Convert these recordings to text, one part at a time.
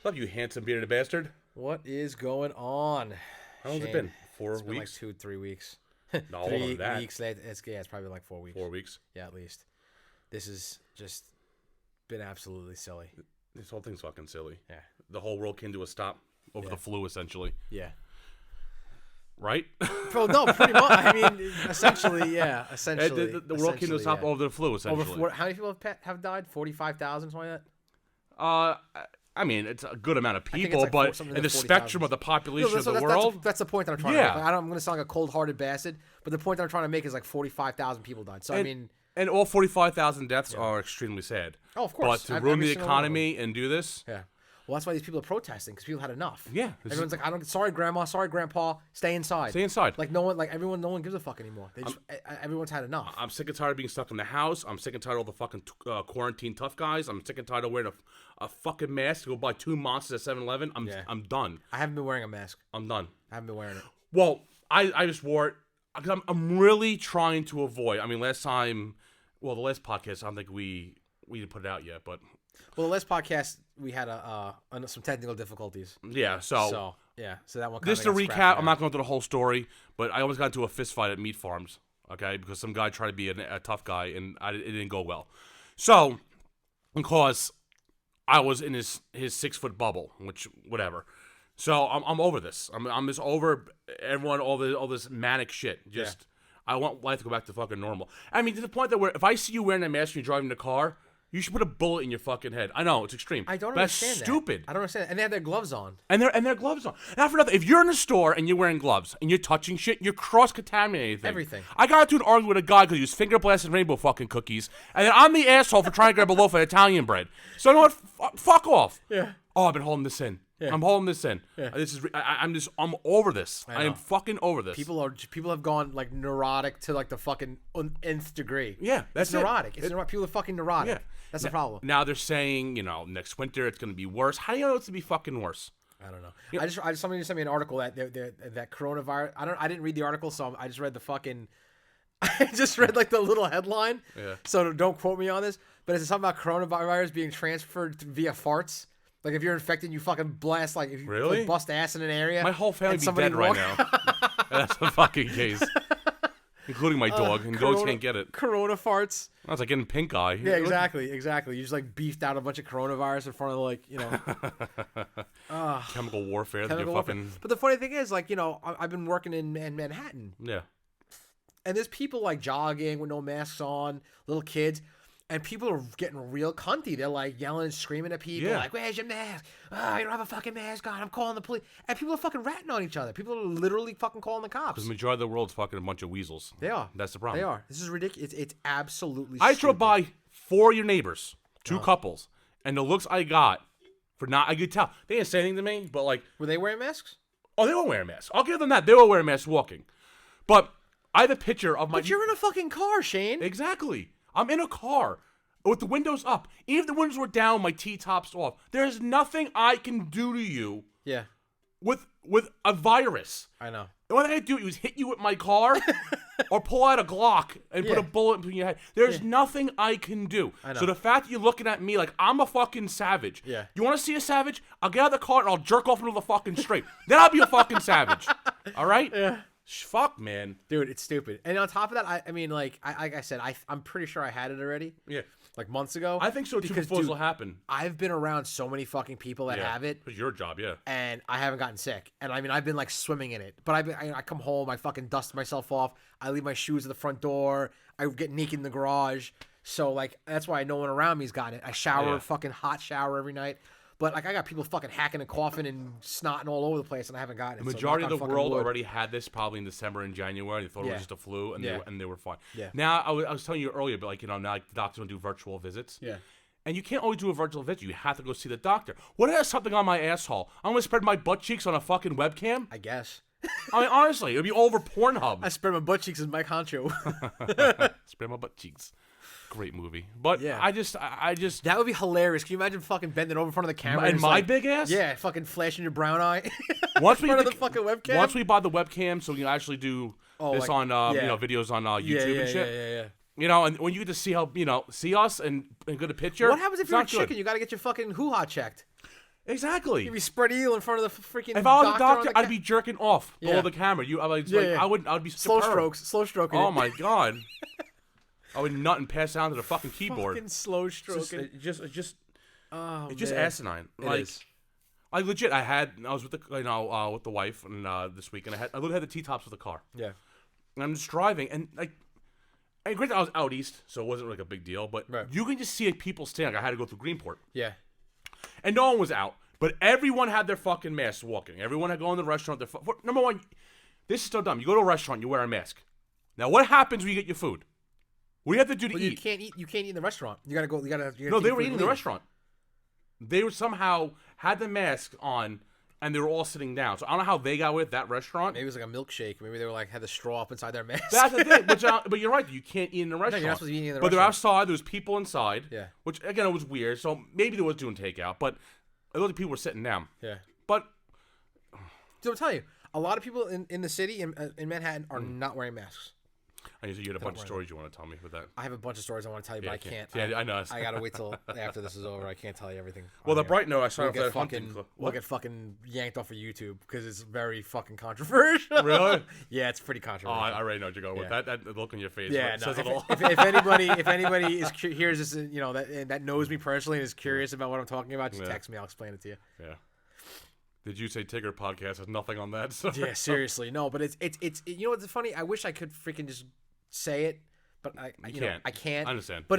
What's up, you handsome bearded bastard? What is going on? How long has it been? 4 It's weeks? been like 3 weeks. No, 3 longer than that. weeks. It's probably like 4 weeks. 4 weeks. Yeah, at least. This has just been absolutely silly. This whole thing's fucking silly. Yeah. The whole world came to a stop over the flu, essentially. Yeah. Right? Well, no, pretty much. I mean, essentially, yeah. Essentially. The world came to a stop over the flu, essentially. How many people have died? 45,000, something like that? I mean, it's a good amount of people, like but in the spectrum of the population of the world... That's the point that I'm trying to make. I'm going to sound like a cold-hearted bastard, but the point that I'm trying to make is like 45,000 people died. So, I mean... And all 45,000 deaths are extremely sad. Oh, of course. But to ruin the economy and do this... Yeah. Well, that's why these people are protesting, because people had enough. Yeah. Everyone's like, sorry, grandma, sorry, grandpa, stay inside. Stay inside. Like, no one gives a fuck anymore. Everyone's had enough. I'm sick and tired of being stuck in the house. I'm sick and tired of all the fucking quarantine tough guys. I'm sick and tired of wearing a fucking mask to go buy 2 monsters at 7-Eleven. I'm done. I haven't been wearing a mask. I'm done. I haven't been wearing it. Well, I just wore it because I'm really trying to avoid. I mean, the last podcast, I don't think we didn't put it out yet, but... Well, the last podcast, we had some technical difficulties. Yeah, so that one. Just to recap, I'm not going through the whole story, but I almost got into a fist fight at meat farms, okay, because some guy tried to be a tough guy, and it didn't go well. So, because I was in his 6-foot bubble, which, whatever. So, I'm over this. I'm just over everyone, all this manic shit. I want life to go back to fucking normal. I mean, to the point that if I see you wearing a mask and you're driving the car... You should put a bullet in your fucking head. I know, it's extreme. I don't but understand that's stupid. I don't understand that. And they have their gloves on. And their gloves on. Now for nothing, if you're in a store and you're wearing gloves and you're touching shit, you're cross-contaminating everything. I got into an argument with a guy because he was finger blasting rainbow fucking cookies, and then I'm the asshole for trying to grab a loaf of Italian bread. So you know what? Fuck off. Yeah. Oh, I've been holding this in. Yeah. I'm holding this in. Yeah. I'm over this. I am fucking over this. People have gone like neurotic to like the fucking nth degree. Yeah, that's neurotic. It's neurotic. People are fucking neurotic. Yeah. That's the problem. Now they're saying, next winter it's going to be worse. How do you know it's going to be fucking worse? I don't know. Yeah. Somebody just sent me an article that coronavirus. I didn't read the article, so I just read the fucking. I just read like the little headline. Yeah. So don't quote me on this, but it's something about coronavirus being transferred via farts. Like if you're infected, you fucking blast. Like if you really? Bust ass in an area. My whole family be dead right now. That's the fucking case. Including my dog, and dogs can't get it. Corona farts. That's like getting pink eye. Yeah, exactly. You just like beefed out a bunch of coronavirus in front of chemical warfare. Fucking... But the funny thing is, like, I've been working in Manhattan. Yeah. And there's people like jogging with no masks on, little kids. And people are getting real cunty. They're like yelling and screaming at people, like, "Where's your mask? Oh, you don't have a fucking mask on. I'm calling the police." And people are fucking ratting on each other. People are literally fucking calling the cops. Because the majority of the world's fucking a bunch of weasels. They are. That's the problem. They are. This is ridiculous. It's absolutely I drove by 4 of your neighbors, 2 couples, and the looks I got I could tell. They didn't say anything to me, but like... Were they wearing masks? Oh, they were wearing masks. I'll give them that. They were wearing masks walking. But I have a picture of my... But you're in a fucking car, Shane. Exactly. I'm in a car. With the windows up. Even if the windows were down, my T-tops off. There's nothing I can do to you. Yeah. With a virus. I know. The only thing I do is hit you with my car or pull out a Glock and put a bullet in your head. There's nothing I can do. I know. So the fact that you're looking at me like I'm a fucking savage. Yeah. You want to see a savage? I'll get out of the car and I'll jerk off into the fucking street. Then I'll be a fucking savage. All right? Yeah. Fuck, man. Dude, it's stupid. And on top of that, I mean, like I said, I'm pretty sure I had it already. Yeah. Like months ago. I think so too. Because this will happen. I've been around so many fucking people that have it. It's your job, yeah. And I haven't gotten sick. And I mean, I've been like swimming in it. But I come home, I fucking dust myself off. I leave my shoes at the front door. I get naked in the garage. So like that's why no one around me's gotten it. I shower, fucking hot shower every night. But like I got people fucking hacking and coughing and snotting all over the place, and I haven't gotten it. The majority of the world already had this probably in December and January. They thought it was just a flu, and they were fine. Yeah. Now I was telling you earlier, but like now like the doctors don't do virtual visits. Yeah. And you can't always do a virtual visit. You have to go see the doctor. What if I have something on my asshole? I'm gonna spread my butt cheeks on a fucking webcam? I guess. I mean, honestly, it'd be all over Pornhub. I spread my butt cheeks as Mike Honcho. Spread my butt cheeks. Great movie. But I just that would be hilarious. Can you imagine fucking bending over in front of the camera and my big ass? Yeah, fucking flashing your brown eye. Once we in front of the fucking webcam. Once we buy the webcam, so we can actually do this on videos on YouTube and shit. Yeah. And when you get to see how see us and get a picture. What happens if you're a chicken? You got to get your fucking hoo-ha checked. Exactly. You'd be spread eagle in front of the freaking. If I was a doctor, doctor, I'd be jerking off below the camera. I would be slow superb. slow stroking. Oh it. my god. I would nut and pass down to the fucking keyboard. Fucking slow stroking. It's just Oh, it's just man. asinine. It Like, is. I legit, I was with with the wife and this week, and I literally had the T-tops of the car. Yeah. And I'm just driving, and granted, I was out east, so it wasn't like a big deal. But you can just see people standing. Like, I had to go through Greenport, Yeah. and no one was out, but everyone had their fucking masks walking. Everyone had gone to the restaurant. Number one, this is so dumb. You go to a restaurant, you wear a mask. Now, what happens when you get your food? What do you have to do to Well, eat? you can't eat. You can't eat in the restaurant. You gotta go. You gotta. No, they were eating in the restaurant. They were somehow had the mask on, and they were all sitting down. So I don't know how they got with that restaurant. Maybe it was like a milkshake. Maybe they were like had the straw up inside their mask. That's the thing. But you're right. You can't eat in the restaurant. you're not supposed to be eating in the but they're restaurant. outside. There's people inside. Yeah. Which again, it was weird. So maybe they was doing takeout, but a lot of people were sitting down. Yeah. But So I'm telling you, a lot of people in the city in Manhattan are not wearing masks. I guess you had a bunch of stories you want to tell me with that. I have a bunch of stories I want to tell you, but I can't. Yeah, I know. I gotta wait till after this is over. I can't tell you everything. Well, the bright note I saw We'll off get that hunting fucking clip. we'll get fucking yanked off of YouTube because it's very fucking controversial. Really? Yeah, it's pretty Oh, controversial. I already know what you're going with. Yeah. That look on your face. Yeah, no, says it all. if anybody is hears this, that knows me personally and is curious about what I'm talking about, just text me. I'll explain it to you. Yeah. Did you say Tigger podcast has nothing on that? So. Yeah, seriously, no. But it's you know what's funny? I wish I could freaking just say it, but I can't. I understand. But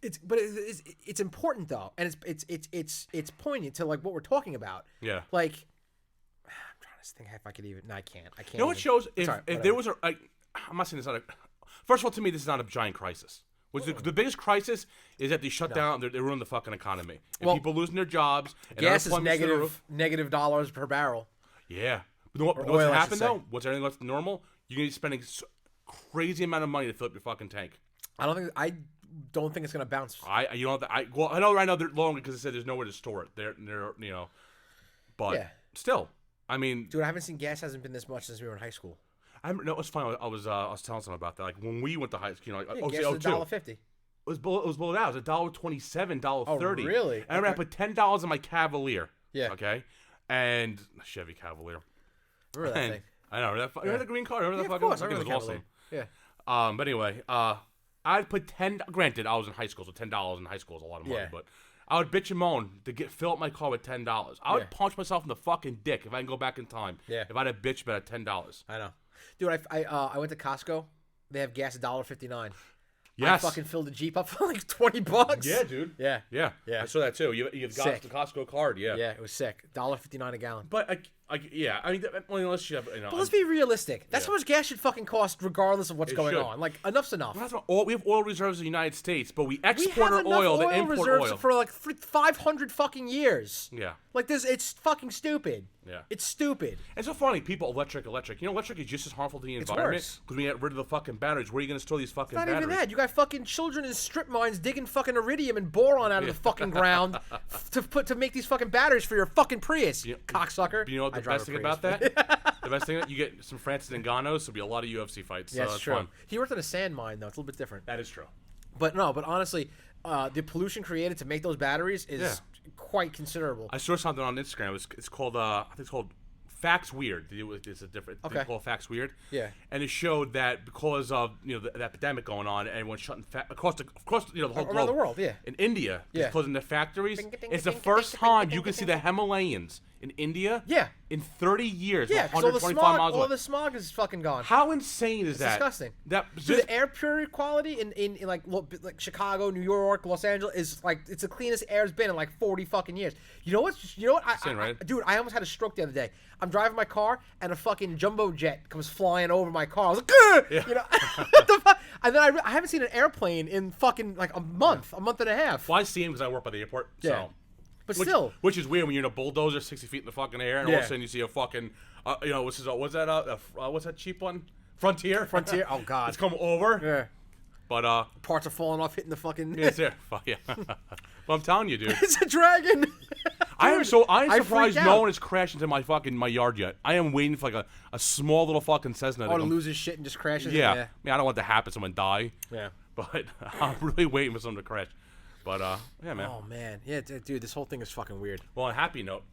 it's important though, and it's poignant to like what we're talking about. Yeah. Like, I'm trying to think if I could even. No, I can't. I can't. You know what shows if Sorry, there was I'm not saying it's not a. First of all, to me, this is not a giant crisis. Which the biggest crisis is that they shut down. They ruin the fucking economy. And people losing their jobs. And gas is unemployment's through the roof. negative dollars per barrel. Yeah. But what's oil, I happened should say. though? What's everything else normal? You're gonna be spending crazy amount of money to fill up your fucking tank. I don't think it's gonna bounce. I know right now they're longer because they said there's nowhere to store it. They're but still, I mean, Dude, I haven't seen gas hasn't been this much since we were in high school. No, it's funny. I was telling someone about that. Like when we went to high school, Gas is $1.50. It was below that. It was $1.27, $1.30. Oh, really? And I remember I put $10 in my Cavalier. Yeah. Okay. And Chevy Cavalier. Remember that thing? I know. Remember the green car? Remember that Of fucking course, I thing? It remember was the awesome. Cavalier. Yeah. But anyway, I'd put Granted, I was in high school, so $10 in high school is a lot of money. Yeah. But I would bitch and moan to fill up my car with $10. I would punch myself in the fucking dick if I can go back in time. Yeah. If I'd have bitched about $10. I know. Dude, I went to Costco. They have gas $1.59. Yes. I fucking filled the Jeep up for like $20. Yeah, dude. Yeah. Yeah. Yeah. I saw that too. You've got Sick. the Costco card. Yeah. Yeah, it was sick. $1.59 a gallon. But I mean, unless you have, But let's be realistic. That's Yeah. how much gas should fucking cost, regardless of what's going should. on. Like, enough's enough. we have oil reserves in the United States, but we We export have our enough oil to oil import reserves oil. for like 500 fucking years. Yeah. Like this, it's fucking stupid. Yeah. It's stupid. It's so funny. People, electric. You know, electric is just as harmful to the environment worse. because we get rid of the fucking batteries. Where are you going to store these fucking Not batteries? even that. You got fucking children in strip mines digging fucking iridium and boron out of the fucking ground to make these fucking batteries for your fucking Prius, cocksucker. But you know what the I drive best a thing Prius. about that? The best thing, you get some Francis Ngannou's, so there'll be a lot of UFC fights. Yeah, so it's it's true. fun. He worked in a sand mine though. It's a little bit different. That is true. But honestly, the pollution created to make those batteries is quite considerable. I saw something on Instagram. It's called I think it's called Facts Weird. It's a different thing called Facts Weird. Yeah. And it showed that because of the epidemic going on, everyone's shutting across the whole globe. Around the world, yeah. In India, Yeah. it's closing their factories. Ding, ding, It's the ding, first ding, time ding, you ding, can see ding. the Himalayans in India. Yeah. In 30 years, Yeah, because all the 125 smog, miles away. all the smog is fucking gone. How insane is that? Disgusting. That Dude, the air purity quality in like Chicago, New York, Los Angeles is like it's the cleanest air it's been in like 40 fucking years. You know what? Insane, right? Dude, I almost had a stroke the other day. I'm driving my car and a fucking jumbo jet comes flying over my car. I was like, "Gah!" You know, what the fuck? And then I haven't seen an airplane in fucking like a month and a half. Well, I see him because I work by the airport. Yeah. So. But still, Which is weird when you're in a bulldozer 60 feet in the fucking air, and all of Yeah. a sudden you see a fucking, what's that cheap one? Frontier? Frontier. Oh God. It's come over. Yeah. But, Parts are falling off, hitting the fucking. yeah, it's there. Fuck yeah. Well, I'm telling you, dude. It's a dragon. I am surprised freaked no out. one has crashed into my yard yet. I am waiting for like a small little fucking Cessna. Oh, to lose his shit and just crashes. Yeah. I mean, I don't want to happen, someone die. Yeah. But I'm really waiting for someone to crash. But yeah, man. Oh man, yeah, dude, this whole thing is fucking weird. Well, on a happy note,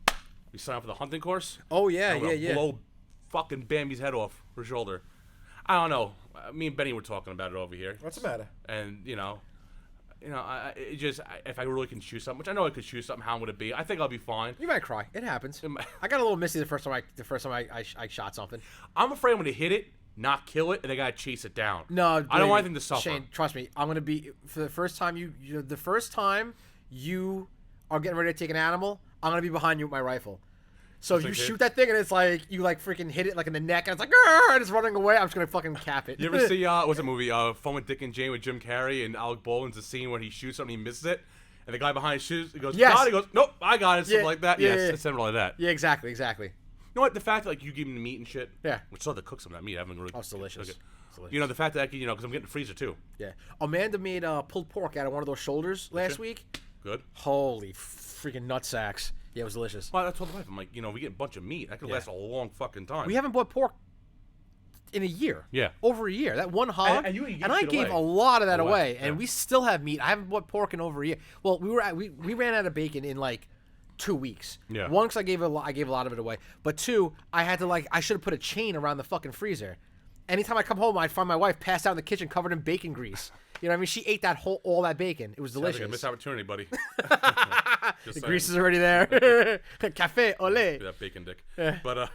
we signed up for the hunting course. Oh yeah, I'm gonna yeah. blow fucking Bambi's head off her shoulder. I don't know. Me and Benny were talking about it over here. What's the matter? And if I really can shoot something, which I know I could shoot something, how would it be? I think I'll be fine. You might cry. It happens. I got a little misty the first time I shot something. I'm afraid I'm gonna hit it, not kill it, and I gotta chase it down. No, I don't want anything to suffer. Shane, trust me. I'm gonna be for the first time the first time you are getting ready to take an animal. I'm gonna be behind you with my rifle. So if you shoot that thing and it's like you like freaking hit it like in the neck and it's like and it's running away, I'm just gonna fucking cap it. You ever see what's that movie? Fun with Dick and Jane with Jim Carrey and Alec Baldwin's a scene where he shoots something, he misses it, and the guy behind shoots, he goes, yes. "God," he goes, "Nope, I got it," something like that. Yeah, yes, yeah. it's something like that. Yeah, exactly. You know what? The fact that like you give him the meat and shit. Yeah. Which still have to cook some of that meat. I haven't really. Oh, it's delicious. You know the fact that because I'm getting the freezer too. Yeah. Amanda made pulled pork out of one of those shoulders last week. Good. Holy freaking nutsacks. Yeah, it was delicious. Well, I told the wife, I'm like, we get a bunch of meat. That could last a long fucking time. We haven't bought pork in a year. Yeah. Over a year. That one hog. And I gave a lot of that away. Yeah. And we still have meat. I haven't bought pork in over a year. Well, we ran out of bacon in like 2 weeks. Yeah. One, because I gave a lot of it away. But two, I should have put a chain around the fucking freezer. Anytime I come home, I'd find my wife passed out in the kitchen covered in bacon grease. You know what I mean? She ate all that bacon. It was delicious. Sounds like a missed opportunity, buddy. The grease is already there. Cafe, ole. That bacon dick. Yeah. But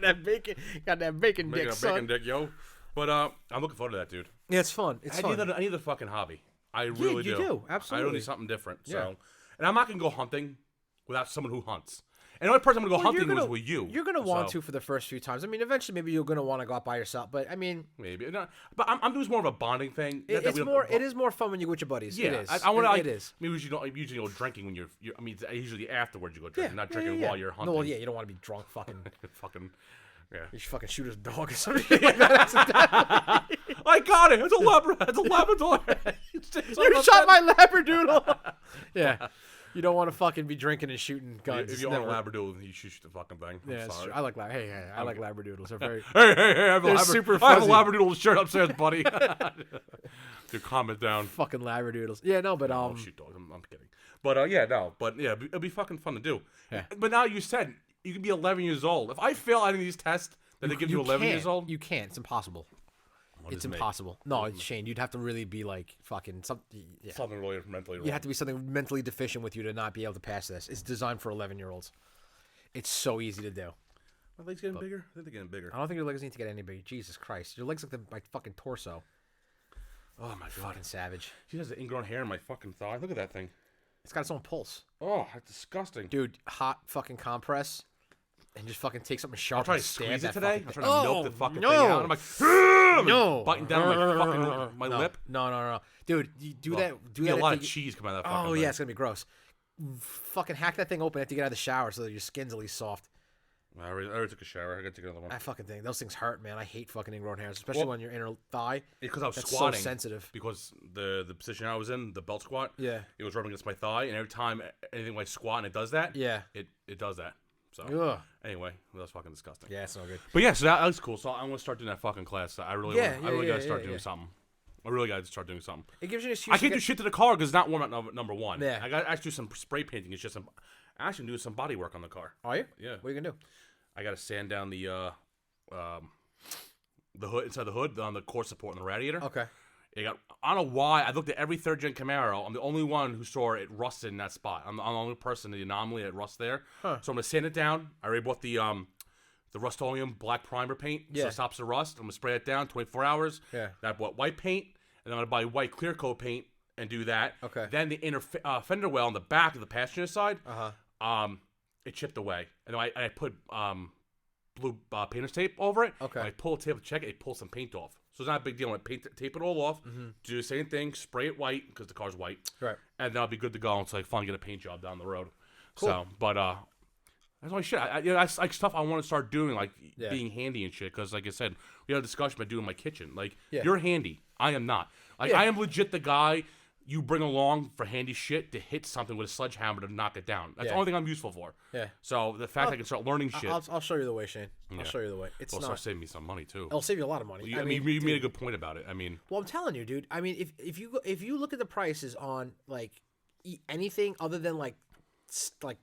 That bacon, got that bacon dick, son. bacon dick, yo. But I'm looking forward to that, dude. Yeah, it's fun. It's fun. I need a fucking hobby. I really you do. Absolutely. I really need something different. Yeah. So, and I'm not gonna go hunting without someone who hunts. And the only person I'm gonna go hunting was with you. You're gonna want to for the first few times. I mean, eventually, maybe you're gonna want to go out by yourself. But I mean, maybe. No, but I'm doing more of a bonding thing. It is more fun when you go with your buddies. Yeah, it is. I want to. It is. Maybe usually go drinking when you're. I mean, usually afterwards you go drinking, not drinking while you're hunting. No, well, yeah, you don't want to be drunk, fucking. Yeah. You should fucking shoot his dog or something like that. I got it. It's a Labrador. You shot my Labradoodle. Yeah. You don't want to fucking be drinking and shooting guns. If you want a Labradoodle, you shoot the fucking thing. Yeah, it's true. I like I like Labradoodles. They're very. Hey! I have a super fuzzy. Labradoodle shirt upstairs, buddy. Dude, calm it down. Fucking Labradoodles. Yeah, no, but Oh, shoot dogs. I'm kidding. But it'll be fucking fun to do. Yeah. But now you said you could be 11 years old. If I fail any of these tests, then they give you 11 years old. You can't. It's impossible. It's impossible. No, Shane, you'd have to really be like fucking something. Yeah. Something really mentally wrong. You have to be something mentally deficient with you to not be able to pass this. It's designed for 11-year-olds. It's so easy to do. My legs getting bigger? I think they're getting bigger. I don't think your legs need to get any bigger. Jesus Christ. Your legs look like my fucking torso. Oh, my God. Fucking savage. She has the ingrown hair in my fucking thigh. Look at that thing. It's got its own pulse. Oh, that's disgusting. Dude, hot fucking compress. And just fucking take something sharp. I'll try to and stab squeeze it that today. fucking I'm thing. trying to milk the fucking no. thing out. I'm like, no. biting down my lip. No. Dude, you do that. Do a that lot of cheese come out of that fucking thing. Yeah, it's going to be gross. Fucking hack that thing open after you get out of the shower so that your skin's at least soft. I already took a shower. I got to take another one. I fucking think those things hurt, man. I hate fucking ingrown hairs, especially on your inner thigh. Because I was That's squatting. so sensitive. Because the position I was in, the belt squat, Yeah. it was rubbing against my thigh, and every time anything like squat and it does that, Yeah. it does that. So Ugh. anyway, that was fucking disgusting. Yeah, it's no good. But yeah, so that was cool. So I'm gonna start doing that fucking class. I really gotta start doing yeah. something. I really gotta start doing something. It gives you an excuse. I can't do shit to the car because it's not warm up number one. Yeah. I got to actually do some spray painting. It's just some. I actually do some body work on the car. Are you? Yeah. What are you gonna do? I got to sand down the hood inside the hood on the core support and the radiator. Okay. I don't know why. I looked at every third gen Camaro. I'm the only one who saw it rusted in that spot. I'm the only person, the anomaly that rust there. Huh. So I'm gonna sand it down. I already bought the Rust-Oleum black primer paint, so Yeah. it stops the rust. I'm gonna spray it down 24 hours. Yeah. Then I bought white paint, and I'm gonna buy white clear coat paint and do that. Okay. Then the inner fender well on the back of the passenger side, it chipped away, and then I put blue painter's tape over it. Okay. And I pull a tape to check it. It pulls some paint off. So it's not a big deal. I tape it all off. Do the same thing. Spray it white because the car's white. Right. And then I'll be good to go until I finally get a paint job down the road. Cool. So, but that's my shit. That's like stuff I want to start doing, like Yeah. being handy and shit. Because like I said, we had a discussion about doing my kitchen. Like Yeah. you're handy. I am not. Like Yeah. I am legit the guy you bring along for handy shit to hit something with a sledgehammer to knock it down. That's the Yeah. only thing I'm useful for. Yeah. So the fact I can start learning shit. I'll show you the way, Shane. I'll Yeah. show you the way. It's It'll not. start saving me some money too. It'll save you a lot of money. I mean, you made a good point about it. I mean, well, I'm telling you, dude. I mean, if you look at the prices on like anything other than like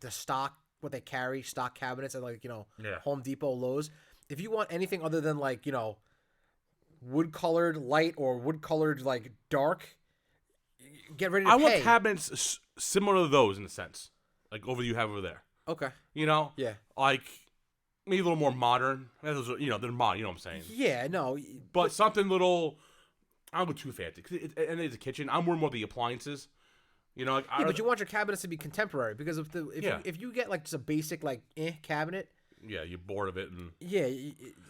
the stock, what they carry, stock cabinets at like Yeah. Home Depot, Lowe's. If you want anything other than like wood colored light or wood colored like dark, get ready to I pay. want cabinets similar to those in a sense, like you have over there. Okay. Yeah, like maybe a little more modern. Those are, they're modern. You know what I'm saying? Yeah. No. But something little. I don't go too fancy. And it's a kitchen. I'm more the appliances. Like but you want your cabinets to be contemporary because if you get like just a basic like cabinet. Yeah, you're bored of it, and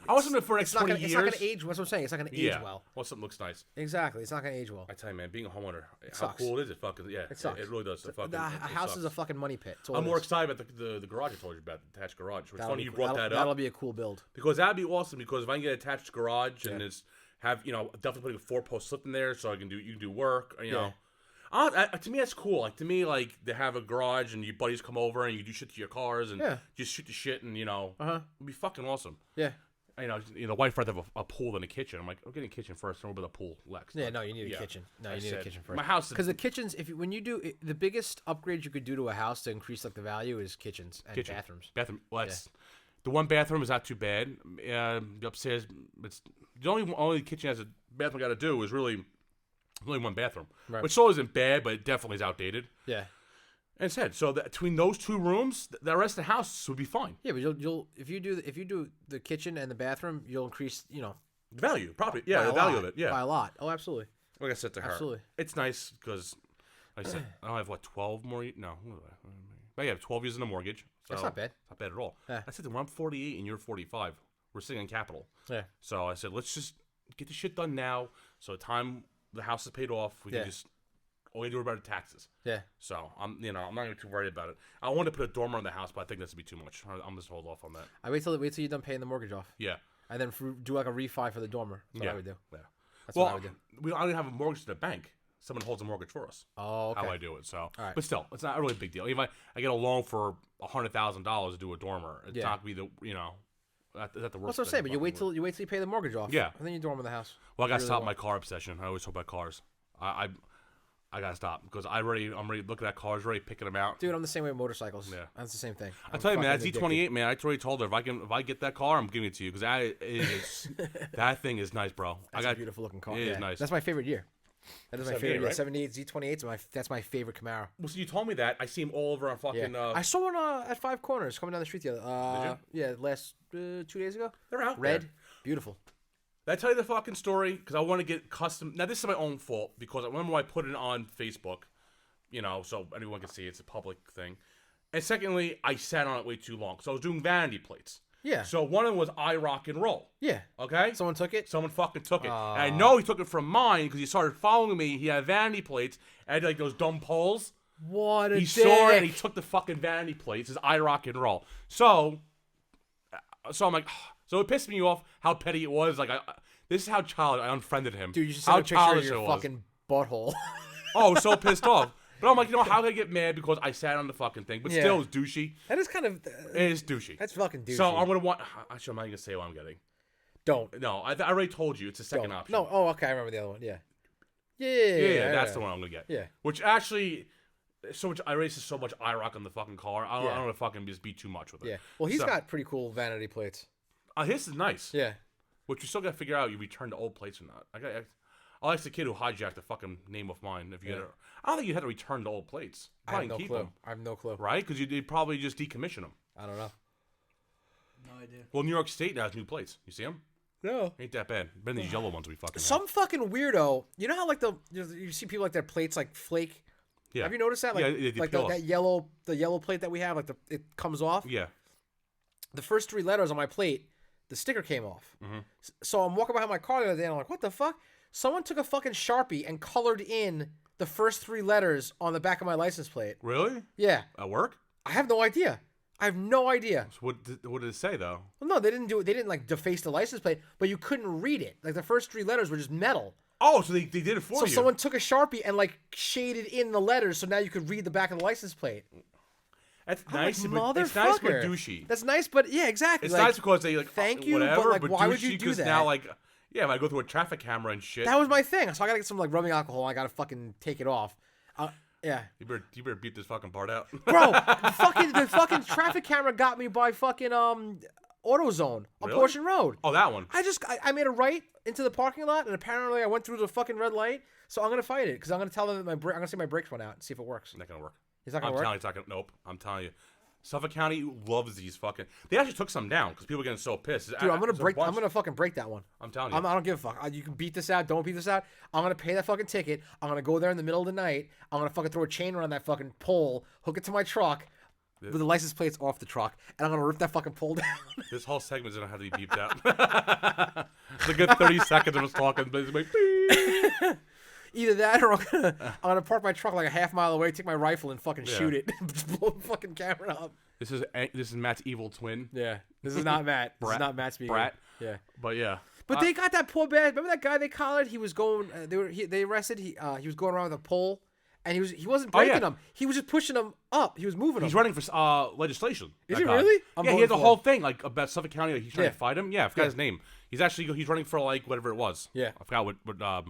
I want something for the next 20 years. It's not gonna age. That's what I'm saying. It's not gonna age well. Well, something looks nice. Exactly, it's not gonna age well. I tell you, man, being a homeowner, how sucks. cool is it? Fucking yeah, it sucks. It really does. It A house sucks. is a fucking money pit. I'm more excited about the garage I told you about, the attached garage. It's funny you brought that up. That'll be a cool build because that'd be awesome. Because if I can get an attached garage and it's definitely putting a 4-post slip in there, so you can do work. To me, that's cool. Like to me, like they have a garage and your buddies come over and you do shit to your cars and just shoot the shit and it'd be fucking awesome. Yeah. The wife rather have a pool than a kitchen. I'm like, I'm getting a kitchen first, and we'll build a pool next. Yeah, no, you need a kitchen. No, you need a kitchen first. My house, because the kitchens, when you do the biggest upgrade you could do to a house to increase like the value is kitchens and bathrooms. Well, the one bathroom is not too bad. The upstairs, it's the only kitchen has a bathroom. Got to do is really only one bathroom, which still isn't bad, but it definitely is outdated. Yeah. And said so between those two rooms, the rest of the house would be fine. Yeah, but you'll if you do the kitchen and the bathroom, you'll increase value, probably the value of it, by a lot. Oh, absolutely. Like I said to her, absolutely, it's nice because like I said I don't have 12 more. No, but yeah, 12 years in the mortgage. So that's not bad. Not bad at all. Yeah. I said to her, I'm 48 and you're 45. We're sitting in capital. Yeah. So I said, let's just get the shit done now. So the time the house is paid off, we can just. All we do about the taxes. Yeah. So I'm not gonna be too worried about it. I want to put a dormer on the house, but I think that's gonna be too much. I'm just hold off on that. I wait till you're done paying the mortgage off. Yeah. And then do like a refi for the dormer. That's what I would do. Yeah. That's what I would do. I don't have a mortgage to the bank. Someone holds a mortgage for us. Oh, okay. How I do it. So, right. But still, it's not a really big deal. If I get a loan for $100,000 to do a dormer, it's not gonna be that's the worst. That's what I'm saying. But you wait till you pay the mortgage off. Yeah. And then you dorm in the house. Well, I gotta stop my car obsession. I always talk about cars. I gotta stop because I'm ready looking at cars, ready picking them out. Dude, I'm the same way with motorcycles. Yeah, that's the same thing. I tell you, man, that Z28, man, I already told her if I get that car, I'm giving it to you because that thing is nice, bro. That's a beautiful looking car. It is nice. That's my favorite year. That is my favorite. Right? 78 Z28s. That's my favorite Camaro. Well, so you told me that. I see them all over on fucking. Yeah. I saw one at Five Corners coming down the street the other. Did you? Yeah, last 2 days ago. They're out. Red, there. beautiful. Did I tell you the fucking story? Because I want to get custom. Now this is my own fault because I remember I put it on Facebook. So anyone can see it's a public thing. And secondly, I sat on it way too long. So I was doing vanity plates. Yeah. So one of them was I Rock and Roll. Yeah. Okay? Someone took it? Someone fucking took it. And I know he took it from mine because he started following me. He had vanity plates. I had like those dumb poles. What a dick. He saw it and he took the fucking vanity plates. It's I Rock and Roll. So I'm like, so it pissed me off how petty it was. Like, this is how childish I unfriended him. Dude, you should send a picture of your fucking butthole. Oh, so pissed off. But I'm like, how can I get mad because I sat on the fucking thing? But still, it's douchey. That is kind of... it is douchey. That's fucking douchey. So I'm going to want... Actually, I'm not going to say what I'm getting. Don't. No, I already told you. It's the second option. No, oh, okay. I remember the other one. Yeah, that's the one I'm going to get. Yeah. Which actually... I race so much IROC on the fucking car. I don't want to fucking just be too much with it. Yeah. Well, he's got pretty cool vanity plates. His is nice. Yeah. Which you still got to figure out you return the old plates or not. I like the kid who hijacked the fucking name of mine. If you get it, I don't think you had to return the old plates. I have no clue. I have no clue. Right? Because you'd probably just decommission them. I don't know. No idea. Well, New York State now has new plates. You see them? No. Ain't that bad. Been these yellow ones we fucking Some fucking weirdo. You know how like you see people like their plates like flake? Yeah. Have you noticed that? Like, that yellow plate that we have, like it comes off. Yeah. The first 3 letters on my plate, the sticker came off. Mm-hmm. So I'm walking behind my car the other day and I'm like, what the fuck? Someone took a fucking Sharpie and colored in the first 3 letters on the back of my license plate. Really? Yeah. At work? I have no idea. So what did it say though? Well, no, they didn't do it. They didn't like deface the license plate, but you couldn't read it. Like the first 3 letters were just metal. Oh, so they did it for So you. someone took a Sharpie and like shaded in the letters, so now you could read the back of the license plate. That's I'm nice, like, but it's nice but motherfucker. douchey. That's nice, but yeah, exactly. It's like, nice because they like thank you, whatever, but like, why would you douchey do 'cause that? now like if I go through a traffic camera and shit. That was my thing. So I gotta get some like rubbing alcohol. I gotta fucking take it off. Yeah. You better beat this fucking part out. Bro, the fucking traffic camera got me by fucking AutoZone on Really? Portion Road. Oh, that one. I made a right into the parking lot, and apparently I went through the fucking red light. So I'm gonna fight it because I'm gonna tell them that I'm gonna say my brakes went out and see if it works. Not gonna work. It's not gonna I'm work. telling you, it's not gonna. Nope. I'm telling you. Suffolk County loves these fucking. They actually took some down because people are getting so pissed. Dude, I'm gonna fucking break that one. I'm telling you. I don't give a fuck. You can beat this out. Don't beat this out. I'm gonna pay that fucking ticket. I'm gonna go there in the middle of the night. I'm gonna fucking throw a chain around that fucking pole, hook it to my truck, with the license plates off the truck, and I'm gonna rip that fucking pole down. This whole segment's gonna have to be beeped out. It's a good 30 seconds of us talking, but it's like, beep. Either that, or I'm gonna park my truck like a half mile away, take my rifle, and fucking shoot it, blow the fucking camera up. This is Matt's evil twin. Yeah, this is not Matt. This is not Matt speaking. Brat. Yeah, But yeah. but they got that poor bad. Remember that guy they collared? He was going. They arrested. He was going around with a pole, and he wasn't breaking them. He was just pushing them up. He was moving them. He's running for legislation. Is that he guy. really? Yeah, he had the whole thing like about Suffolk County. Like, he's trying Yeah. to fight him. Yeah, I forgot his name. He's running for like whatever it was. Yeah. I forgot what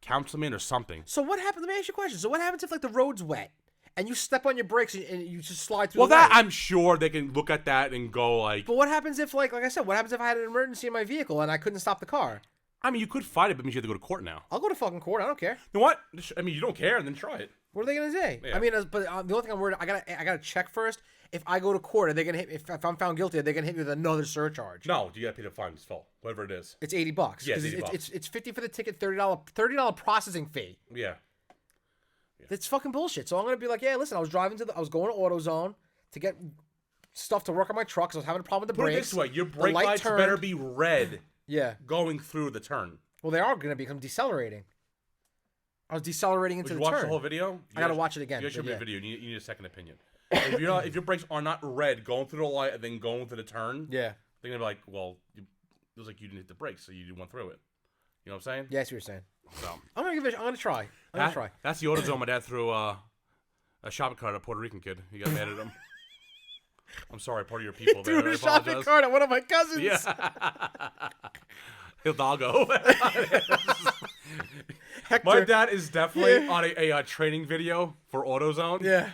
councilman or something. So what happened? Let me ask you a question. So what happens if like the road's wet and you step on your brakes and you just slide through? Well, the that lane? I'm sure they can look at that and go like. But what happens if like I said, what happens if I had an emergency in my vehicle and I couldn't stop the car? I mean, you could fight it, but it means you have to go to court now. I'll go to fucking court. I don't care. You know what? I mean, you don't care, then try it. What are they gonna say? Yeah. I mean, but the only thing I'm worried, I gotta check first. If I go to court, are they gonna hit? If I'm found guilty, are they gonna hit me with another surcharge? No, you gotta pay the fine. It's full, whatever it is. It's $80. Yeah, it's 'Cause $80. It's $50 for the ticket, $30 processing fee. Yeah. That's fucking bullshit. So I'm gonna be like, yeah, listen, I was going to AutoZone to get stuff to work on my truck because I was having a problem with the Put it brakes. this way: your The brake light lights turned. better be red Yeah. going through the turn. Well, they are gonna become decelerating. I was decelerating into Would you the watch turn. the whole video? I gotta watch it again, You should but be yeah. a video. You need a second opinion. If your brakes are not red going through the light and then going through the turn, Yeah. they're gonna be like, well, it was like you didn't hit the brakes, so you went through it. You know what I'm saying? Yeah, I see what you're saying. So I'm gonna try. that's the AutoZone my dad threw a shopping cart at a Puerto Rican kid. He got mad at him. I'm sorry, part of your people there. Threw I a shopping apologize. cart at one of my cousins. Yeah. Hidalgo. Hector. My dad is definitely on a training video for AutoZone. Yeah.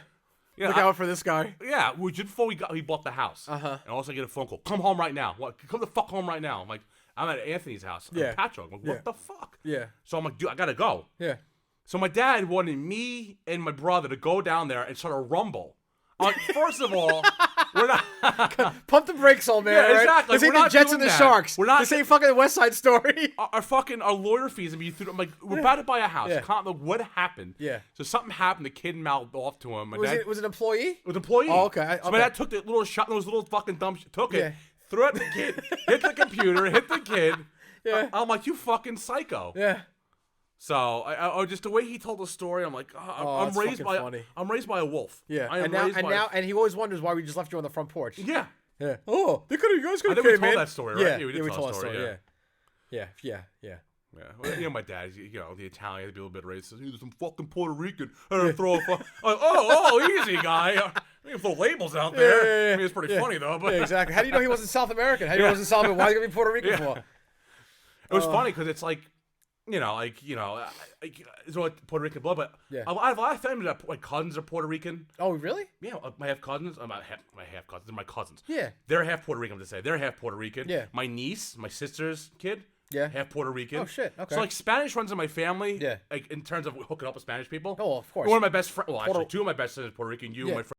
Yeah, Look out for this guy. Yeah, just before we bought the house. Uh-huh. And also get a phone call. Come home right now. What? Come the fuck home right now. I'm like, I'm at Anthony's house. Yeah. I'm Patrick. I'm like, what Yeah. the fuck? Yeah. So I'm like, dude, I gotta go. Yeah. So my dad wanted me and my brother to go down there and start a rumble. I'm like, first of all, we're not. Pump the brakes, old man. Yeah, right? exactly. This ain't We're the not Jets doing and the that. Sharks. We're not- This ain't fucking the West Side Story. our lawyer fees. I mean, I'm like, we're about to buy a house. Yeah. What happened? Yeah. So something happened. The kid mouthed off to him. My Was dad it an employee? was an employee. Oh, okay. So my Okay. dad took the little shot, those little fucking dumb shit, took Yeah. it, threw it at the kid, hit the computer, hit the kid. Yeah. I'm like, you fucking psycho. Yeah. So I just the way he told the story, I'm like, I'm that's raised fucking by funny. I'm raised by a wolf. Yeah. I am And now raised by and he always wonders why we just left you on the front porch. yeah. Yeah. Oh, you guys could I have think we came told in. that story, right? Yeah. Yeah, we did we tell told that that story, story. Yeah. Yeah. Well, you know, my dad, the Italian, to be a little bit racist. He's some fucking Puerto Rican. I don't throw a easy guy. We can throw labels out there. Yeah. I mean, it's pretty funny though. But Yeah, exactly. How do you know he wasn't South American? How do you know he wasn't South American? Why are you gonna be Puerto Rican for? it was funny because it's like, it's all Puerto Rican blood, but Yeah. a lot of family that my cousins are Puerto Rican. Oh, really? Yeah, my half cousins. My half cousins. They're my cousins. Yeah. They're half Puerto Rican. To say they're half Puerto Rican. Yeah. My niece, my sister's kid. Yeah. Half Puerto Rican. Oh, shit, okay. So like Spanish runs in my family. Yeah. Like in terms of hooking up with Spanish people. Oh, of course. One of my best friends. Well, actually, Puerto- two of my best friends are Puerto Rican. You Yeah. and my friend.